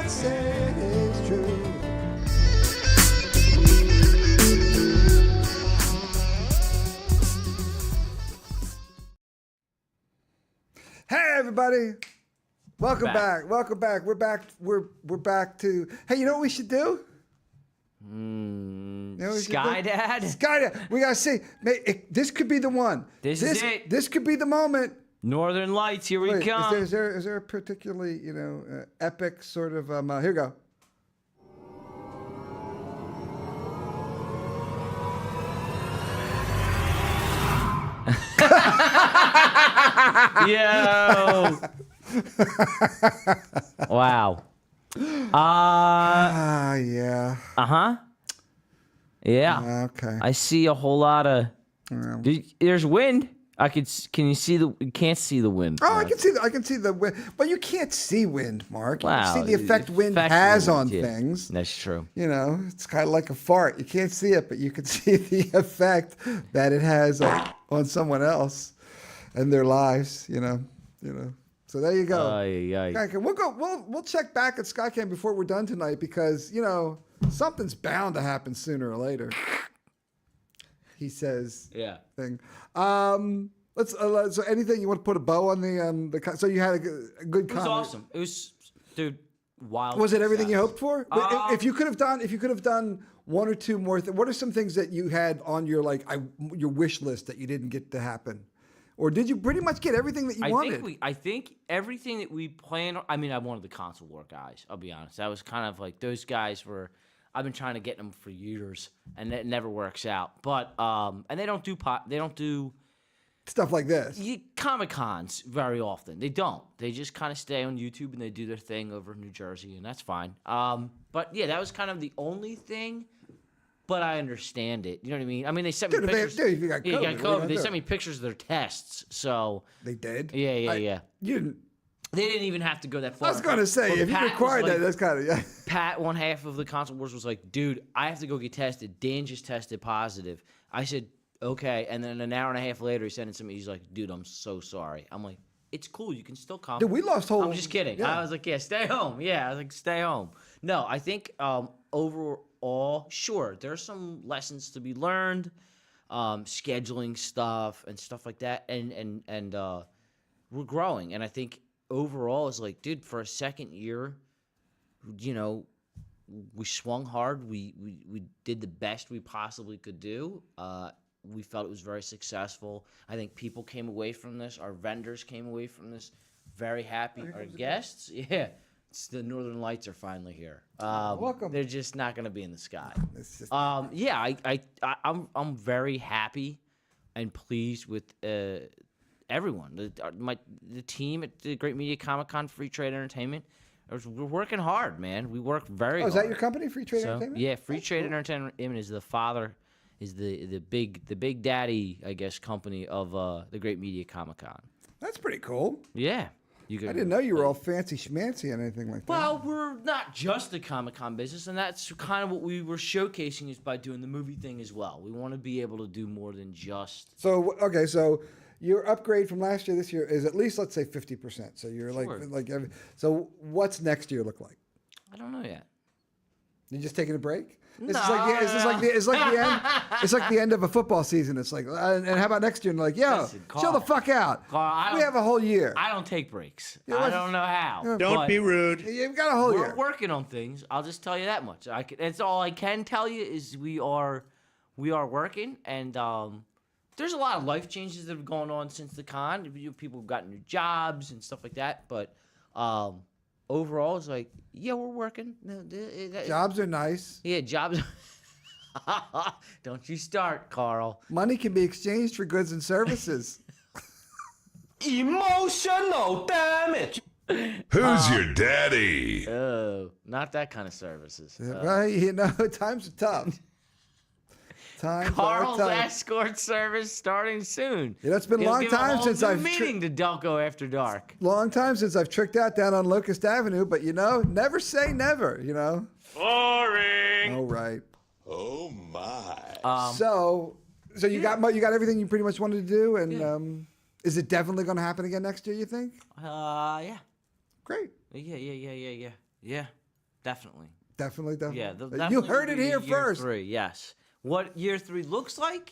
Said is true. Hey everybody, welcome back. Welcome back. We're back. We're back to. Hey, you know what we should do? You know what we should do? Skydad? Skydad. We gotta see. This could be the one. This is it. This could be the moment. Northern Lights, here we Wait, come. is there a particularly epic sort of here we go. Yo. Wow. Yeah. Uh-huh. Yeah. Okay. I see a whole lot of there's wind. Can you see the? You can't see the wind. Oh, I can see the wind, but you can't see wind, Mark. You Wow, can see the effect wind effect has wind, on yeah. things. That's true. You know, it's kind of like a fart. You can't see it, but you can see the effect that it has on someone else and their lives. You know. So there you go. Okay, we'll check back at SkyCam before we're done tonight because something's bound to happen sooner or later. He says. Yeah. Thing. Let's. So anything you want to put a bow on the? So you had a good. It was awesome. It was, dude, wild. Was it everything success. you hoped for? If you could have done one or two more, what are some things that you had on your your wish list that you didn't get to happen, or did you pretty much get everything that you wanted? I think everything that we planned. I mean, I wanted the console war guys. I'll be honest. That was kind of like those guys were. I've been trying to get them for years, and it never works out. But and they don't do Stuff like this. Comic Cons very often. They don't. They just kind of stay on YouTube and they do their thing over in New Jersey, and that's fine. But yeah, that was kind of the only thing. But I understand it. You know what I mean? I mean, they sent me pictures. Dude, you got Yeah, COVID. you got COVID. They sent me pictures of their tests. So They did? yeah. You didn't. They didn't even have to go that far. I was going to say, But if you Pat was required like- that, that's kind of, yeah. Pat, one half of the Console Wars, was like, dude, I have to go get tested. Dan just tested positive. I said, okay. And then an hour and a half later, he sent it to me. He's like, dude, I'm so sorry. I'm like, it's cool. You can still come. Dude, we lost whole... I'm just kidding. Yeah. I was like, yeah, stay home. Yeah, I was like, stay home. No, I think overall, sure, there's some lessons to be learned, scheduling stuff and stuff like that, and we're growing. And I think overall, it's like, dude, for a second year, you know, we swung hard. We did the best we possibly could do. We felt it was very successful. I think people came away from this. Our vendors came away from this very happy. Our guests, yeah. It's the Northern Lights are finally here. Welcome. They're just not going to be in the sky. It's just, Yeah, I'm very happy and pleased with everyone. The team at the Great Media Comic Con Free Trade Entertainment. We're working hard, man. We work very hard. is that your company, Free Trade Entertainment? Yeah, Free Trade Entertainment is the father, is the big daddy, I guess, company of the Great Media Comic Con. That's pretty cool. Yeah. I didn't know you were all fancy schmancy and anything like that. Well, we're not just the Comic-Con business, and that's kind of what we were showcasing is by doing the movie thing as well. We want to be able to do more than just... So, okay, so your upgrade from last year this year is at least, let's say, 50%. So you're Sure. So what's next year look like? I don't know yet. You just taking a break? It's No, like the end. It's like the end of a football season. It's like, and how about next year? And like, yo, Listen, chill the Carl. fuck out. Carl, We have a whole year. I don't take breaks. Yeah, I let's- don't know how. Don't but be rude. You've got a whole We're year. working on things. I'll just tell you that much. That's all I can tell you is we are working, and there's a lot of life changes that have gone on since the con. People have gotten new jobs and stuff like that, but overall, it's like, yeah, we're working. Jobs are nice. Yeah, jobs. Don't you start, Carl. Money can be exchanged for goods and services. Emotional damage. Who's your daddy? Oh, not that kind of services. Right? You know, times are tough. Times Carl's are tough. escort service starting soon. You know, it's been a It'll long give time whole since new I've meaning to dELCO After Dark. Long time since I've tricked out down on Locust Avenue, but you know, never say never, you know? Boring. Oh, right. Oh my. So you got everything you pretty much wanted to do, and is it definitely going to happen again next year, you think? Yeah. Great. Yeah. Definitely. Definitely. Yeah. You heard it here year first. 3, yes. What year 3 looks like,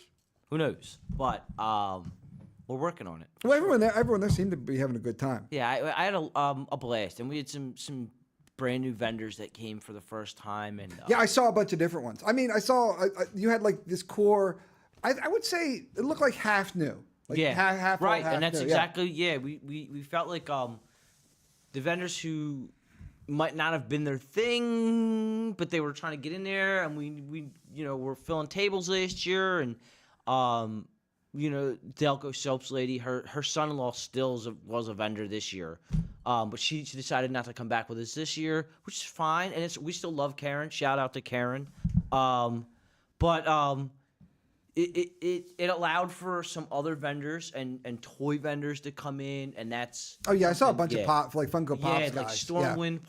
who knows? But we're working on it. Well, everyone there seemed to be having a good time. Yeah, I had a blast, and we had some brand new vendors that came for the first time, and Yeah, I saw a bunch of different ones. I mean, I saw you had like this core. I would say it looked like half new. Like half right, half and that's new. exactly we felt like the vendors who might not have been their thing, but they were trying to get in there, and we were filling tables last year, and dELCO Soaps lady, her son-in-law still was a vendor this year, but she decided not to come back with us this year, which is fine, and we still love Karen. Shout out to Karen, but it allowed for some other vendors and toy vendors to come in, and that's Oh yeah, I saw a bunch of pop like Funko Pops. like guys. Stormwind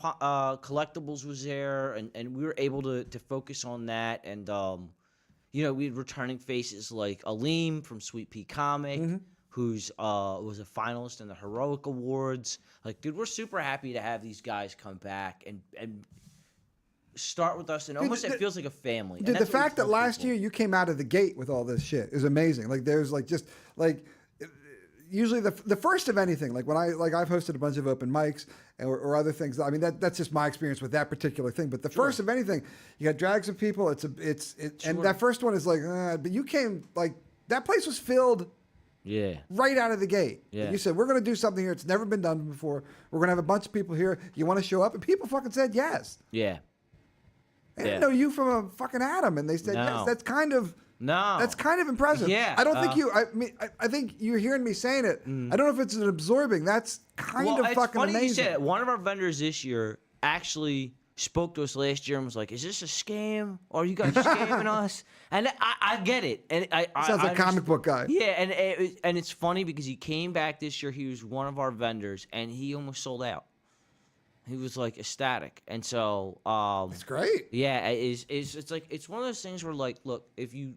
Collectibles was there, and we were able to focus on that, and we had returning faces like Aleem from Sweet Pea Comic, who's was a finalist in the Heroic Awards. Like, dude, we're super happy to have these guys come back and start with us, and almost it feels like a family. Dude, the fact that last year you came out of the gate with all this shit is amazing. Like, there's like just like usually the first of anything. Like when I've hosted a bunch of open mics or other things. I mean that's just my experience with that particular thing. But the first of anything, you got drags of people. And that first one is like, but you came like that place was filled. Yeah. Right out of the gate. Yeah. You said, we're going to do something here. It's never been done before. We're going to have a bunch of people here. You want to show up? And people fucking said yes. Yeah. They didn't know you from a fucking atom, and they said yes. That's kind of impressive. Yeah. I don't think I think you're hearing me saying it. I don't know if it's an absorbing. That's kind of fucking funny amazing. You said it. One of our vendors this year actually spoke to us last year and was like, "Is this a scam? Or are you guys scamming us?" And I get it. And Sounds like a comic book guy. Yeah, and it's funny because he came back this year. He was one of our vendors, and he almost sold out. He was like ecstatic, and so that's great. Yeah, it's like it's one of those things where like, look, if you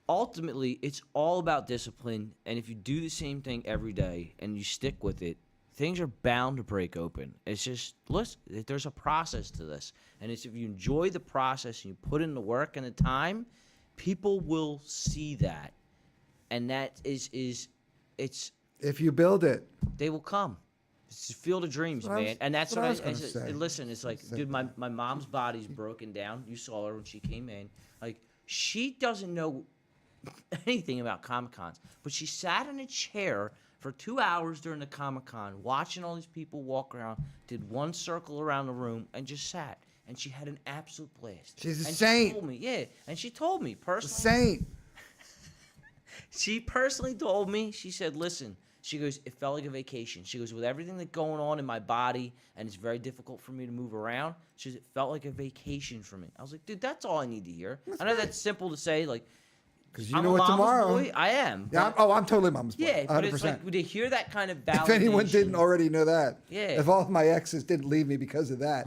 ultimately it's all about discipline, and if you do the same thing every day and you stick with it, things are bound to break open. It's just, listen, there's a process to this. And it's if you enjoy the process and you put in the work and the time, people will see that. And that is it's... If you build it. They will come. It's the field of dreams, man. And that's what I was say. Listen, it's like, dude, my mom's body's broken down. You saw her when she came in. Like, she doesn't know anything about Comic-Cons. But she sat in a chair for 2 hours during the Comic-Con, watching all these people walk around, did one circle around the room, and just sat. And she had an absolute blast. She's a and saint. She told me, and she told me personally. A saint. She personally told me, she said, listen, she goes, it felt like a vacation. She goes, with everything that's going on in my body, and it's very difficult for me to move around, she says, it felt like a vacation for me. I was like, dude, that's all I need to hear. I know that's simple to say, like, because you know what tomorrow. Boy. I am. Yeah, I'm totally mama's boy. Yeah, 100%. but it's like to hear that kind of validation. If anyone didn't already know that. Yeah. If all of my exes didn't leave me because of that.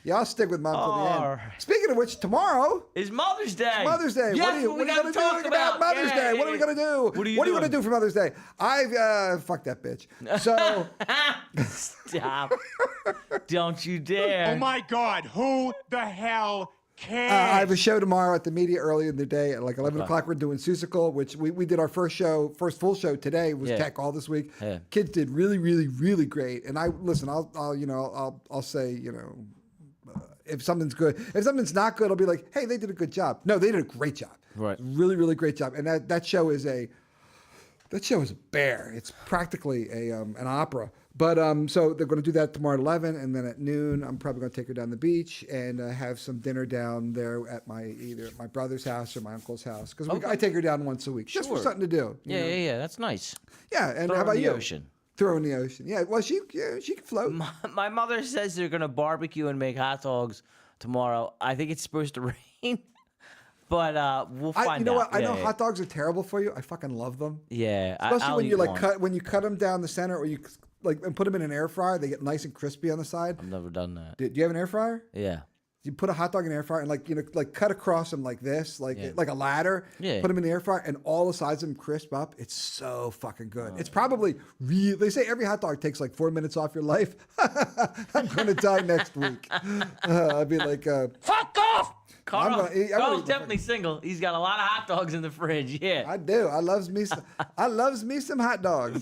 Yeah, I'll stick with mom till the end. Speaking of which, tomorrow is Mother's Day. It's Mother's Day. Yes, what are you going to do about Mother's Day? What are we going to do? What are you going to do for Mother's Day? Fuck that bitch. So. Stop. Don't you dare. Oh my God, who the hell cares? I have a show tomorrow at the media early in the day at like 11 o'clock. We're doing Seussical, which we did our first full show today. Was Tech All this week. Yeah. Kids did really, really, really great. And I'll say, if something's good. If something's not good, I'll be like, hey, they did a good job. No, they did a great job. Right. Really, really great job. And that show is a bear. It's practically an opera. But so they're going to do that tomorrow at 11, and then at noon, I'm probably going to take her down the beach and have some dinner down there at either my brother's house or my uncle's house, because I take her down once a week just for something to do. Yeah, that's nice. Yeah, and how about you? Ocean. Throw in the ocean. Yeah, well, she can float. My mother says they're going to barbecue and make hot dogs tomorrow. I think it's supposed to rain. But we'll find out. You know what? I know hot dogs are terrible for you. I fucking love them. Yeah, especially when you cut them down the center, or you and put them in an air fryer. They get nice and crispy on the side. I've never done that. Do you have an air fryer? Yeah. You put a hot dog in an air fryer and cut across them like this, like a ladder. Yeah. Put them in the air fryer, and all the sides of them crisp up. It's so fucking good. It's probably They say every hot dog takes like 4 minutes off your life. I'm gonna die next week. I'd be like, fuck off. Carl's definitely single. He's got a lot of hot dogs in the fridge. Yeah, I do. I loves me some hot dogs.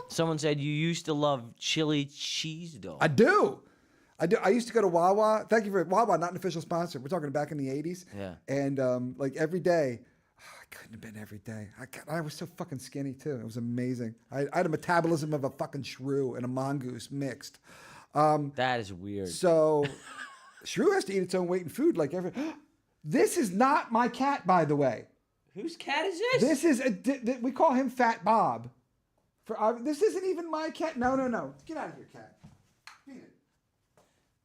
Someone said you used to love chili cheese dogs. I do. I used to go to Wawa. Thank you for Wawa, not an official sponsor. We're talking back in the 80s. Yeah. And like every day, I couldn't have been every day. I was so fucking skinny too. It was amazing. I had a metabolism of a fucking shrew and a mongoose mixed. That is weird. So, shrew has to eat its own weight in food like every. This is not my cat, by the way. Whose cat is this? This is we call him Fat Bob. This isn't even my cat. No. Get out of here, cat. Beat it.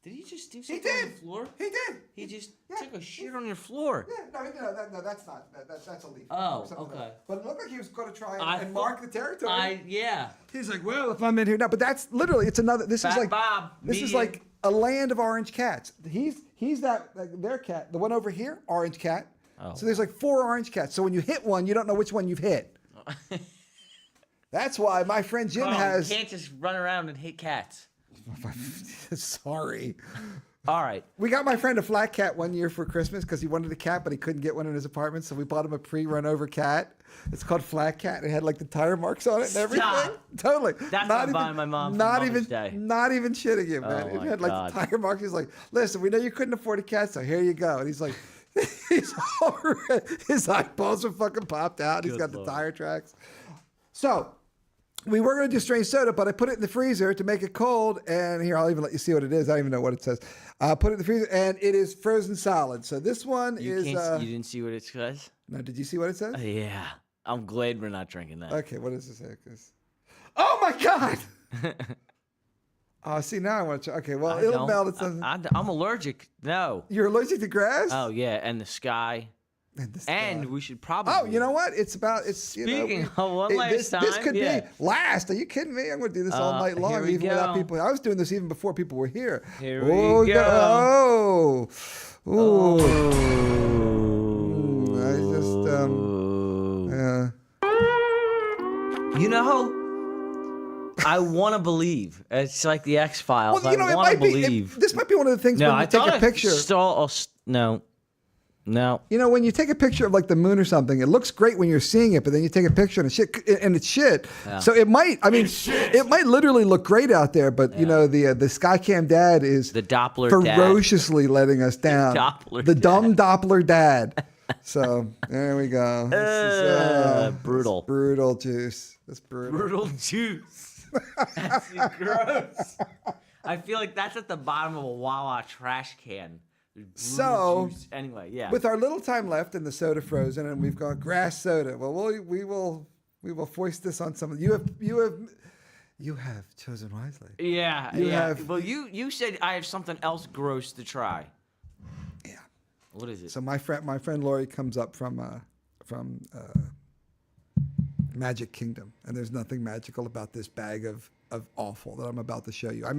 Did he just do something on the floor? He did. He just took a shit on your floor. Yeah, no, that's not. That's a leaf. Oh, okay. But it looked like he was going to try and mark the territory. Yeah. He's like, well, if I'm in here now, but that's literally it's another. This Fat is like Bob. This is like a land of orange cats. He's their cat. The one over here, orange cat. Oh. So there's like 4 orange cats. So when you hit one, you don't know which one you've hit. That's why my friend Jim has. You can't just run around and hit cats. Sorry. All right. We got my friend a flat cat one year for Christmas because he wanted a cat, but he couldn't get one in his apartment. So we bought him a pre-run over cat. It's called Flat Cat. It had like the tire marks on it and everything. Stop. Totally. That's not even buying my mom for Mother's Day. Not even shitting you, man. Oh it had like the tire marks. He's like, listen, we know you couldn't afford a cat, so here you go. And he's like, he's all red. His eyeballs are fucking popped out. He's got the tire tracks. So we were going to do strange soda, but I put it in the freezer to make it cold. And here, I'll even let you see what it is. I don't even know what it says. Put it in the freezer, and it is frozen solid. So this one is... you didn't see what it says? No, did you see what it says? Yeah. I'm glad we're not drinking that. Okay, what does it say? Oh, my God! Oh, see, now I want to... Okay, well, it'll melt. It doesn't... I'm allergic. No. You're allergic to grass? Oh, yeah, and the sky. And we should probably... Oh, you know what? Speaking of one last time. This could be last. Are you kidding me? I'm going to do this all night long, even without people. I was doing this even before people were here. Here we go. Oh. I just, You know, I want to believe. It's like the X-Files. Well, I want to believe. This might be one of the things No, when you I take thought a picture. No. You know, when you take a picture of like the moon or something, it looks great when you're seeing it, but then you take a picture and it's shit. Yeah. So it might, it might literally look great out there, but you know, the SkyCam dad is the Doppler ferociously letting us down. The dumb Doppler dad. So there we go. This is, brutal. Brutal juice. That's brutal. Brutal juice. That's gross. I feel like that's at the bottom of a Wawa trash can. So juice. Anyway, yeah. With our little time left and the soda frozen, and we've got grass soda. Well, we will foist this on some. You have chosen wisely. Yeah. You have. Well, you said I have something else gross to try. Yeah. What is it? So my friend Lori comes up from Magic Kingdom, and there's nothing magical about this bag of awful that I'm about to show you. I'm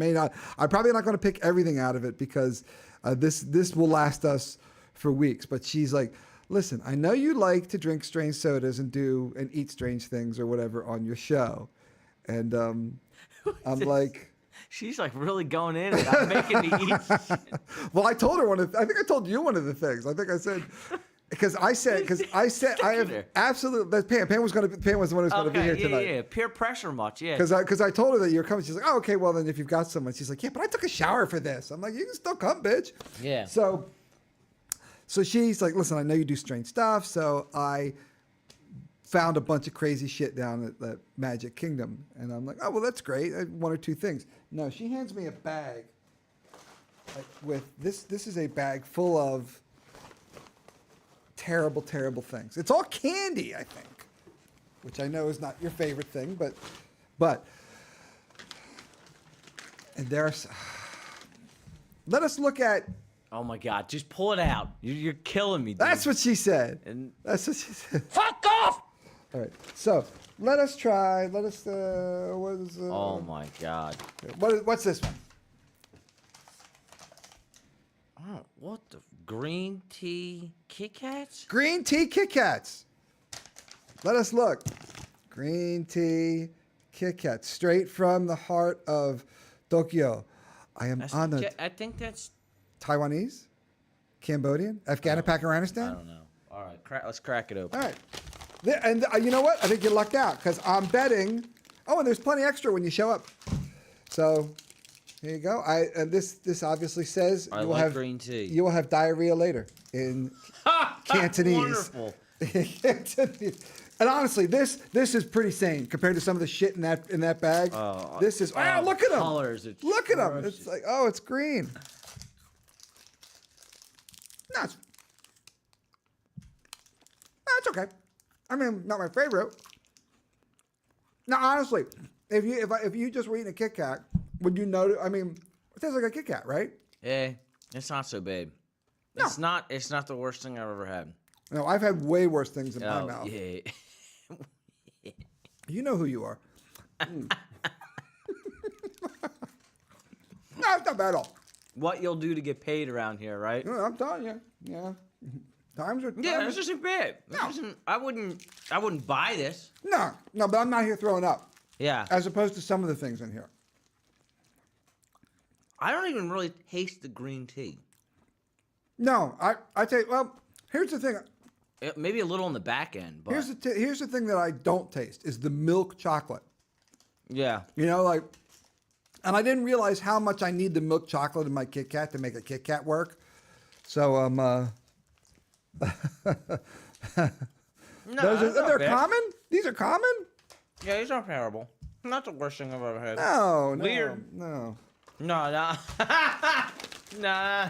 probably not going to pick everything out of it because this will last us for weeks. But she's like, listen, I know you like to drink strange sodas and eat strange things or whatever on your show. And I'm like... She's like really going in and I'm making me eat. Well, I told her I think I told you one of the things. I think I said... Because I said I have absolutely. Pam was the one who's going to be here tonight. Yeah, peer pressure much, yeah. Because I told her that you're coming. She's like, oh, okay, well then if you've got someone, she's like, yeah, but I took a shower for this. I'm like, you can still come, bitch. Yeah. So she's like, listen, I know you do strange stuff, so I found a bunch of crazy shit down at the Magic Kingdom, and I'm like, oh well, that's great. One or two things. No, she hands me a bag. With this is a bag full of terrible, terrible things. It's all candy, I think, which I know is not your favorite thing, but and there's. Let us look at. Oh my God! Just pull it out. You're killing me, dude. That's what she said. That's what she said. Fuck off! All right. So let us try. Let us. What is? Oh my God! What's this one? Oh, what the green tea Kit Kats? Green tea Kit Kats. Let us look. Green tea Kit Kats, straight from the heart of Tokyo. I am honored. I think that's Taiwanese, Cambodian, Afghanistan. I don't know. All right, let's crack it open. All right. And you know what? I think you lucked out because I'm betting. Oh, and there's plenty extra when you show up. So here you go. And this obviously says you will have green tea. You will have diarrhea later in Cantonese. Wonderful. Cantonese. And honestly, this is pretty sane compared to some of the shit in that bag. This is look at them. Colors. Look at them. It's like it's green. No, it's okay. I mean, not my favorite. Now, honestly, if you just were eating a Kit Kat, would you know? I mean, it tastes like a Kit Kat, right? Yeah, it's not so bad. No. It's not the worst thing I've ever had. No, I've had way worse things in my mouth. Yeah. You know who you are. No, it's not bad at all. What you'll do to get paid around here, right? No, I'm telling you. Yeah. Times are. This isn't bad. I wouldn't buy this. No, but I'm not here throwing up. Yeah. As opposed to some of the things in here. I don't even really taste the green tea. No, I tell you. Well, here's the thing. Maybe a little on the back end, but here's the thing that I don't taste is the milk chocolate. Yeah. You know, like, and I didn't realize how much I need the milk chocolate in my Kit Kat to make a Kit Kat work. So they're common. These are common. Yeah, these aren't terrible. Not the worst thing I've ever had. No, no, Weird. no. No, no. Nah.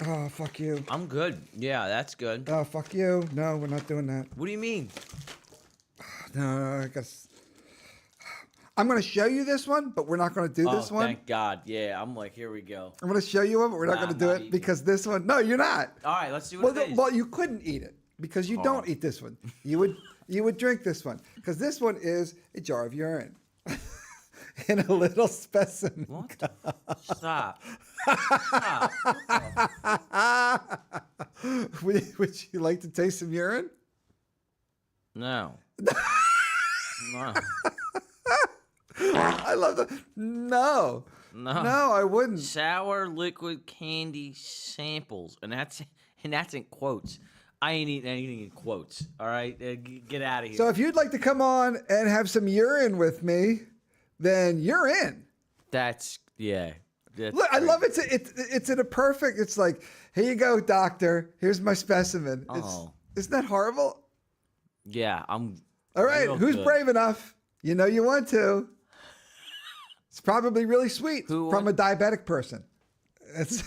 Oh, fuck you. I'm good. Yeah, that's good. Oh, fuck you. No, we're not doing that. What do you mean? No, I guess. I'm going to show you this one, but we're not going to do this one. Thank God. Yeah, I'm like, here we go. I'm going to show you one, but we're not Nah, going to do I'm not it eating because this one. No, you're not. All right, let's see what it is. Well, you couldn't eat it because you don't eat this one. You would drink this one because this one is a jar of urine in a little specimen. What? Stop. Stop. Would you like to taste some urine? No. No. I love that. No. No. No, I wouldn't. Sour liquid candy samples, and that's in quotes. I ain't eating anything in quotes. All right, get out of here. So if you'd like to come on and have some urine with me, then you're in. That's yeah. That's Look, I great. love it. It's in a perfect. It's like, here you go, doctor. Here's my specimen. Isn't that horrible? Yeah, I'm. All right, real who's good. brave enough? You know you want to. It's probably really sweet from a diabetic person. It's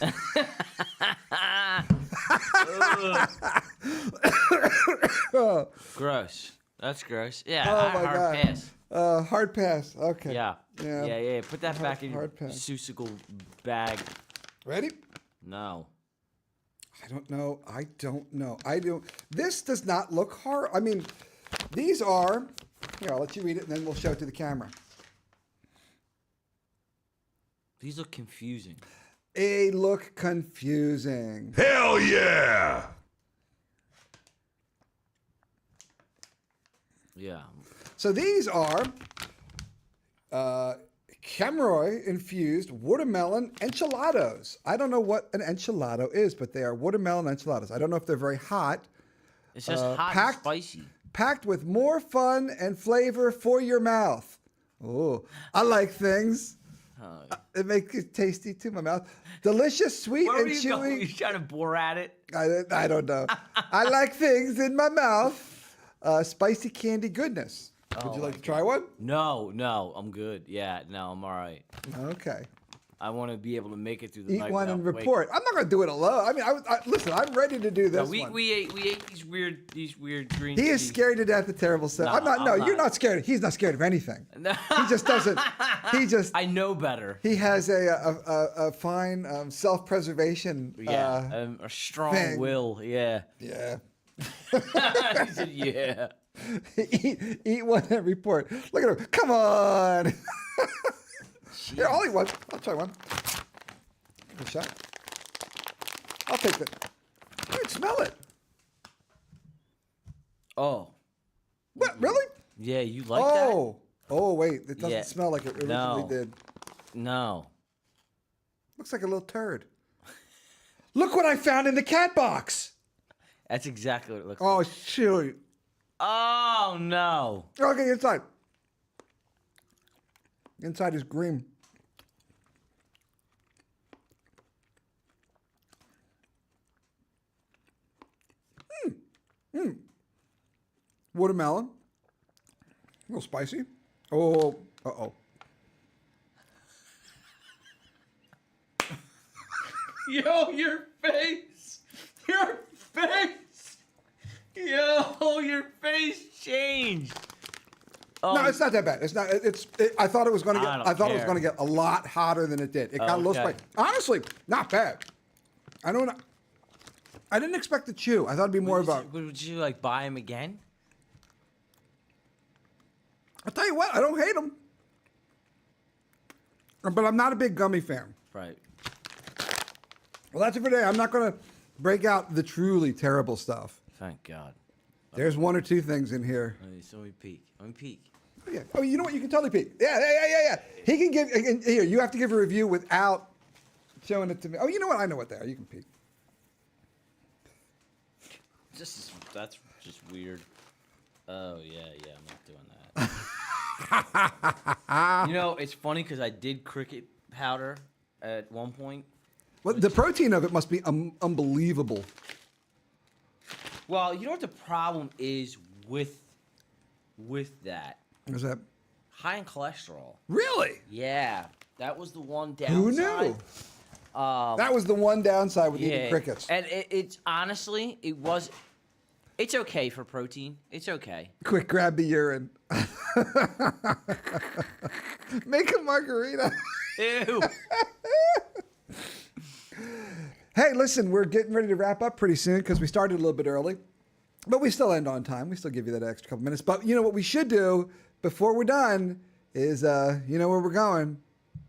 Gross. That's gross. Yeah. Oh my hard God. pass. Hard pass. Okay. Yeah. Yeah. Yeah. Put that back in your hard pass. susical bag. Ready? No. I don't know. I don't know. I don't. This does not look hard. I mean, these are. Here, I'll let you read it, and then we'll show it to the camera. These look confusing. They look confusing. Hell yeah! Yeah. So these are Cameroy infused watermelon enchilados. I don't know what an enchilado is, but they are watermelon enchilados. I don't know if they're very hot. It says hot and spicy. Packed with more fun and flavor for your mouth. Oh, I like things. It makes it tasty to my mouth. Delicious, sweet, Where and were you chewy. going? You trying to bore at it? I don't know. I like things in my mouth. Spicy candy goodness. Would you like to try one? No, I'm good. Yeah, no, I'm all right. Okay. I want to be able to make it through the Eat night. one and without report. I'm not going to do it alone. I mean, listen. I'm ready to do this we one. we ate these weird green. He is teas. scared to death of terrible stuff. No, I'm not. No, I'm you're not. not scared. He's not scared of anything. He just doesn't. He just. I know better. He has a fine self-preservation. Yeah, a strong thing. will. Yeah. Yeah. He said, yeah. Eat one and report. Look at him. Come on. Here, I'll eat one. I'll try one. Give it a shot. I'll take it. Dude, smell it. Oh. What? Really? Yeah, you like Oh. Oh, wait. It doesn't Yeah. smell like it originally No. did. that? No. Looks like a little turd. Look what I found in the cat box. That's exactly what it looks Oh, like. shoot. Oh, no. Okay, inside. Inside is green. Watermelon. A little spicy. Oh, uh-oh. Yo, your face. Your face. Yo, your face changed. Oh, No, it's not that bad. It's not. I thought it was going to get. I don't I thought it was care. going to get a lot hotter than it did. It got a little Okay. spicy. Honestly, not bad. I don't. I didn't expect to chew. I thought it'd be more of a. Would you like buy him again? I'll tell you what. I don't hate them, but I'm not a big gummy fan. Right. Well, that's it for today. I'm not going to break out the truly terrible stuff. Thank God. There's one or two things in here. Let me peek. Let me peek. Oh, yeah. Oh, you know what? You can totally peek. Yeah. He can give. Here, you have to give a review without showing it to me. Oh, you know what? I know what they are. You can peek. That's just weird. Oh yeah, I'm not doing that. You know, it's funny because I did cricket powder at one point. Well, the protein of it must be unbelievable. Well, you know what the problem is with with that. What's that? High in cholesterol. Really? Yeah, that was the one downside. Who knew? That was the one downside with eating crickets. And it's honestly, it's okay for protein. It's okay. Quick, grab the urine. Make a margarita. Ew. Hey, listen, we're getting ready to wrap up pretty soon because we started a little bit early. But we still end on time. We still give you that extra couple minutes. But you know what we should do before we're done is, you know where we're going.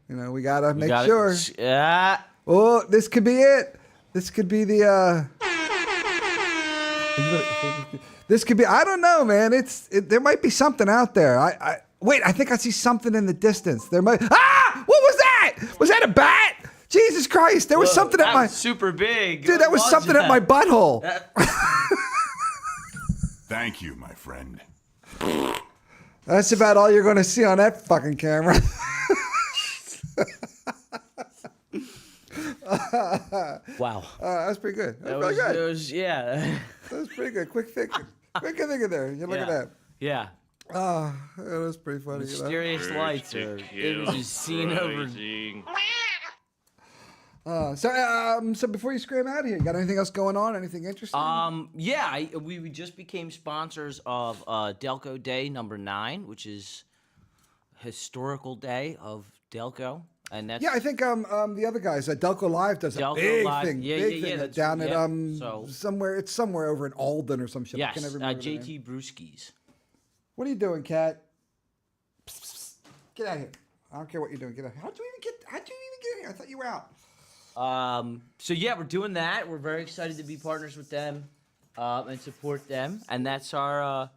You know, we got to make sure. Yeah. Oh, this could be it. This could be the, this could be, I don't know, man. There might be something out there. Wait, I think I see something in the distance. There might, what was that? Was that a bat? Jesus Christ, there was something at my... super big. Dude, that was something at my butthole. Thank you, my friend. That's about all you're going to see on that fucking camera. Wow. That's pretty good. That was pretty good. Yeah. That was pretty good. Quick thinking. Quick thinking there. You look at that. Yeah. That was pretty funny. Mysterious lights or images seen over... So before you scream out of here, you got anything else going on? Anything interesting? Yeah, we just became sponsors of dELCO Day number 9, which is historical day of dELCO, and that's I think the other guys at dELCO Live does a big thing, down at somewhere. It's somewhere over in Alden or some shit. Yes, I can never remember the name. JT Brewskis. What are you doing, Cat? Psst, psst, psst. Get out of here! I don't care what you're doing. Get out. How'd you even get in here? I thought you were out. So yeah, we're doing that. We're very excited to be partners with them and support them. And that's our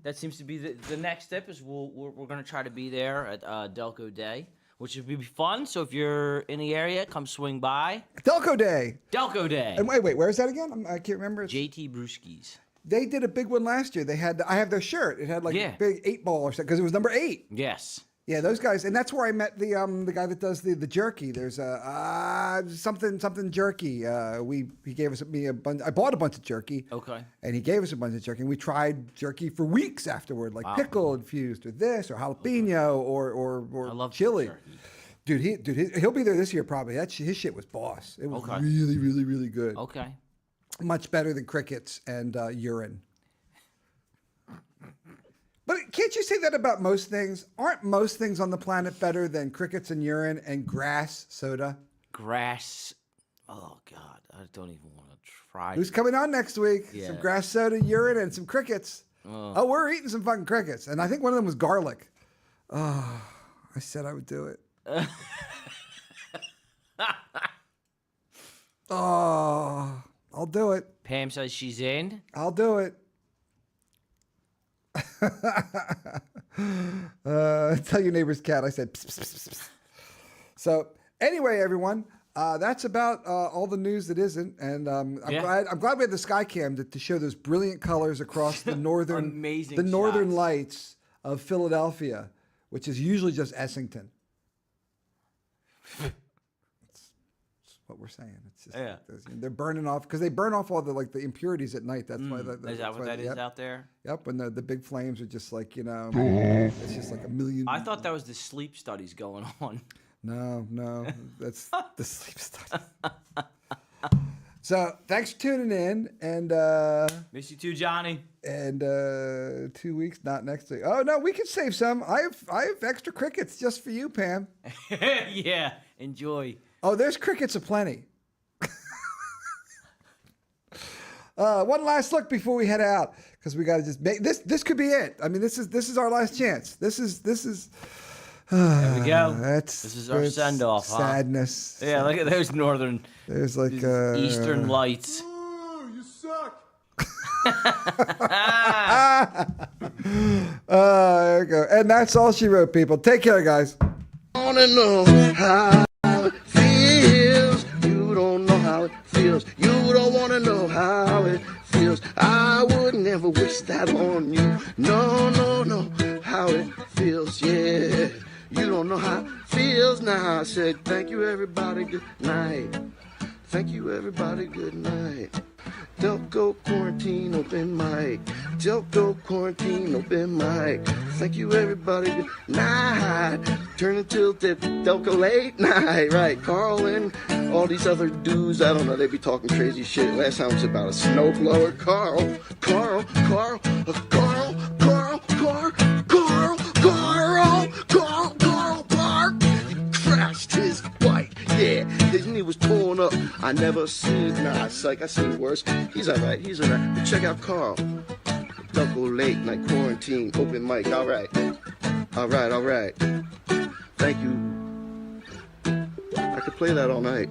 that seems to be the next step is we're gonna try to be there at dELCO Day, which would be fun. So if you're in the area, come swing by. dELCO Day. dELCO Day. And wait, where is that again? I can't remember. JT Brewskis. They did a big one last year. I have their shirt. It had like a big 8-ball or something because it was number 8. Yes. Yeah, those guys, and that's where I met the guy that does the jerky. There's something jerky. He gave me a bunch. I bought a bunch of jerky. Okay. And he gave us a bunch of jerky, and we tried jerky for weeks afterward, like pickle infused with this or jalapeno or I love chili. Jerky. Dude, he'll be there this year probably. His shit was boss. It was really, really, really good. Okay. Much better than crickets and urine. But can't you say that about most things? Aren't most things on the planet better than crickets and urine and grass soda? Grass. Oh, God. I don't even want to try. Who's coming on next week? Yeah. Some grass soda, urine, and some crickets. Oh, we're eating some fucking crickets. And I think one of them was garlic. Oh, I said I would do it. Oh, I'll do it. Pam says she's in. I'll do it. Tell your neighbor's cat I said pss, pss, pss, pss. So anyway, everyone, that's about all the news that isn't, and I'm glad we had the SkyCam to show those brilliant colors across the northern northern lights of Philadelphia, which is usually just Essington. That's what we're saying. It's just they're burning off because they burn off all the impurities at night. That's why. Is that what that is out there? Yep, and the big flames are just like it's just like a million. I thought that was the sleep studies going on. No, that's the sleep study. So thanks for tuning in, and miss you too, Johnny. And 2 weeks, not next week. Oh no, we can save some. I have extra crickets just for you, Pam. Yeah, enjoy. Oh, there's crickets aplenty. One last look before we head out, because we got to just make this. This could be it. I mean, this is our last chance. This is. There we go. This is our send off. Sadness. Yeah, look at those northern. There's like eastern lights. Ooh, you suck. There you go. And that's all she wrote, people. Take care, guys. I wanna know how it feels. You don't know how it feels. You don't wanna know how it feels. I would never wish that on you. No, how it feels, yeah. You don't know how it feels now. I said, thank you, everybody, good night. Thank you, everybody, good night. dELCO quarantine open mic. dELCO quarantine open mic. Thank you, everybody. Good night. Turn until the dELCO late night. Right, Carl and all these other dudes, I don't know, they be talking crazy shit. Last time it was about a snowblower. Carl Park crashed his bike. Yeah, his knee was torn up. I never seen, psych, I seen worse. He's alright. But check out Carl. dELCO late night quarantine open mic. Alright. Thank you. I could play that all night.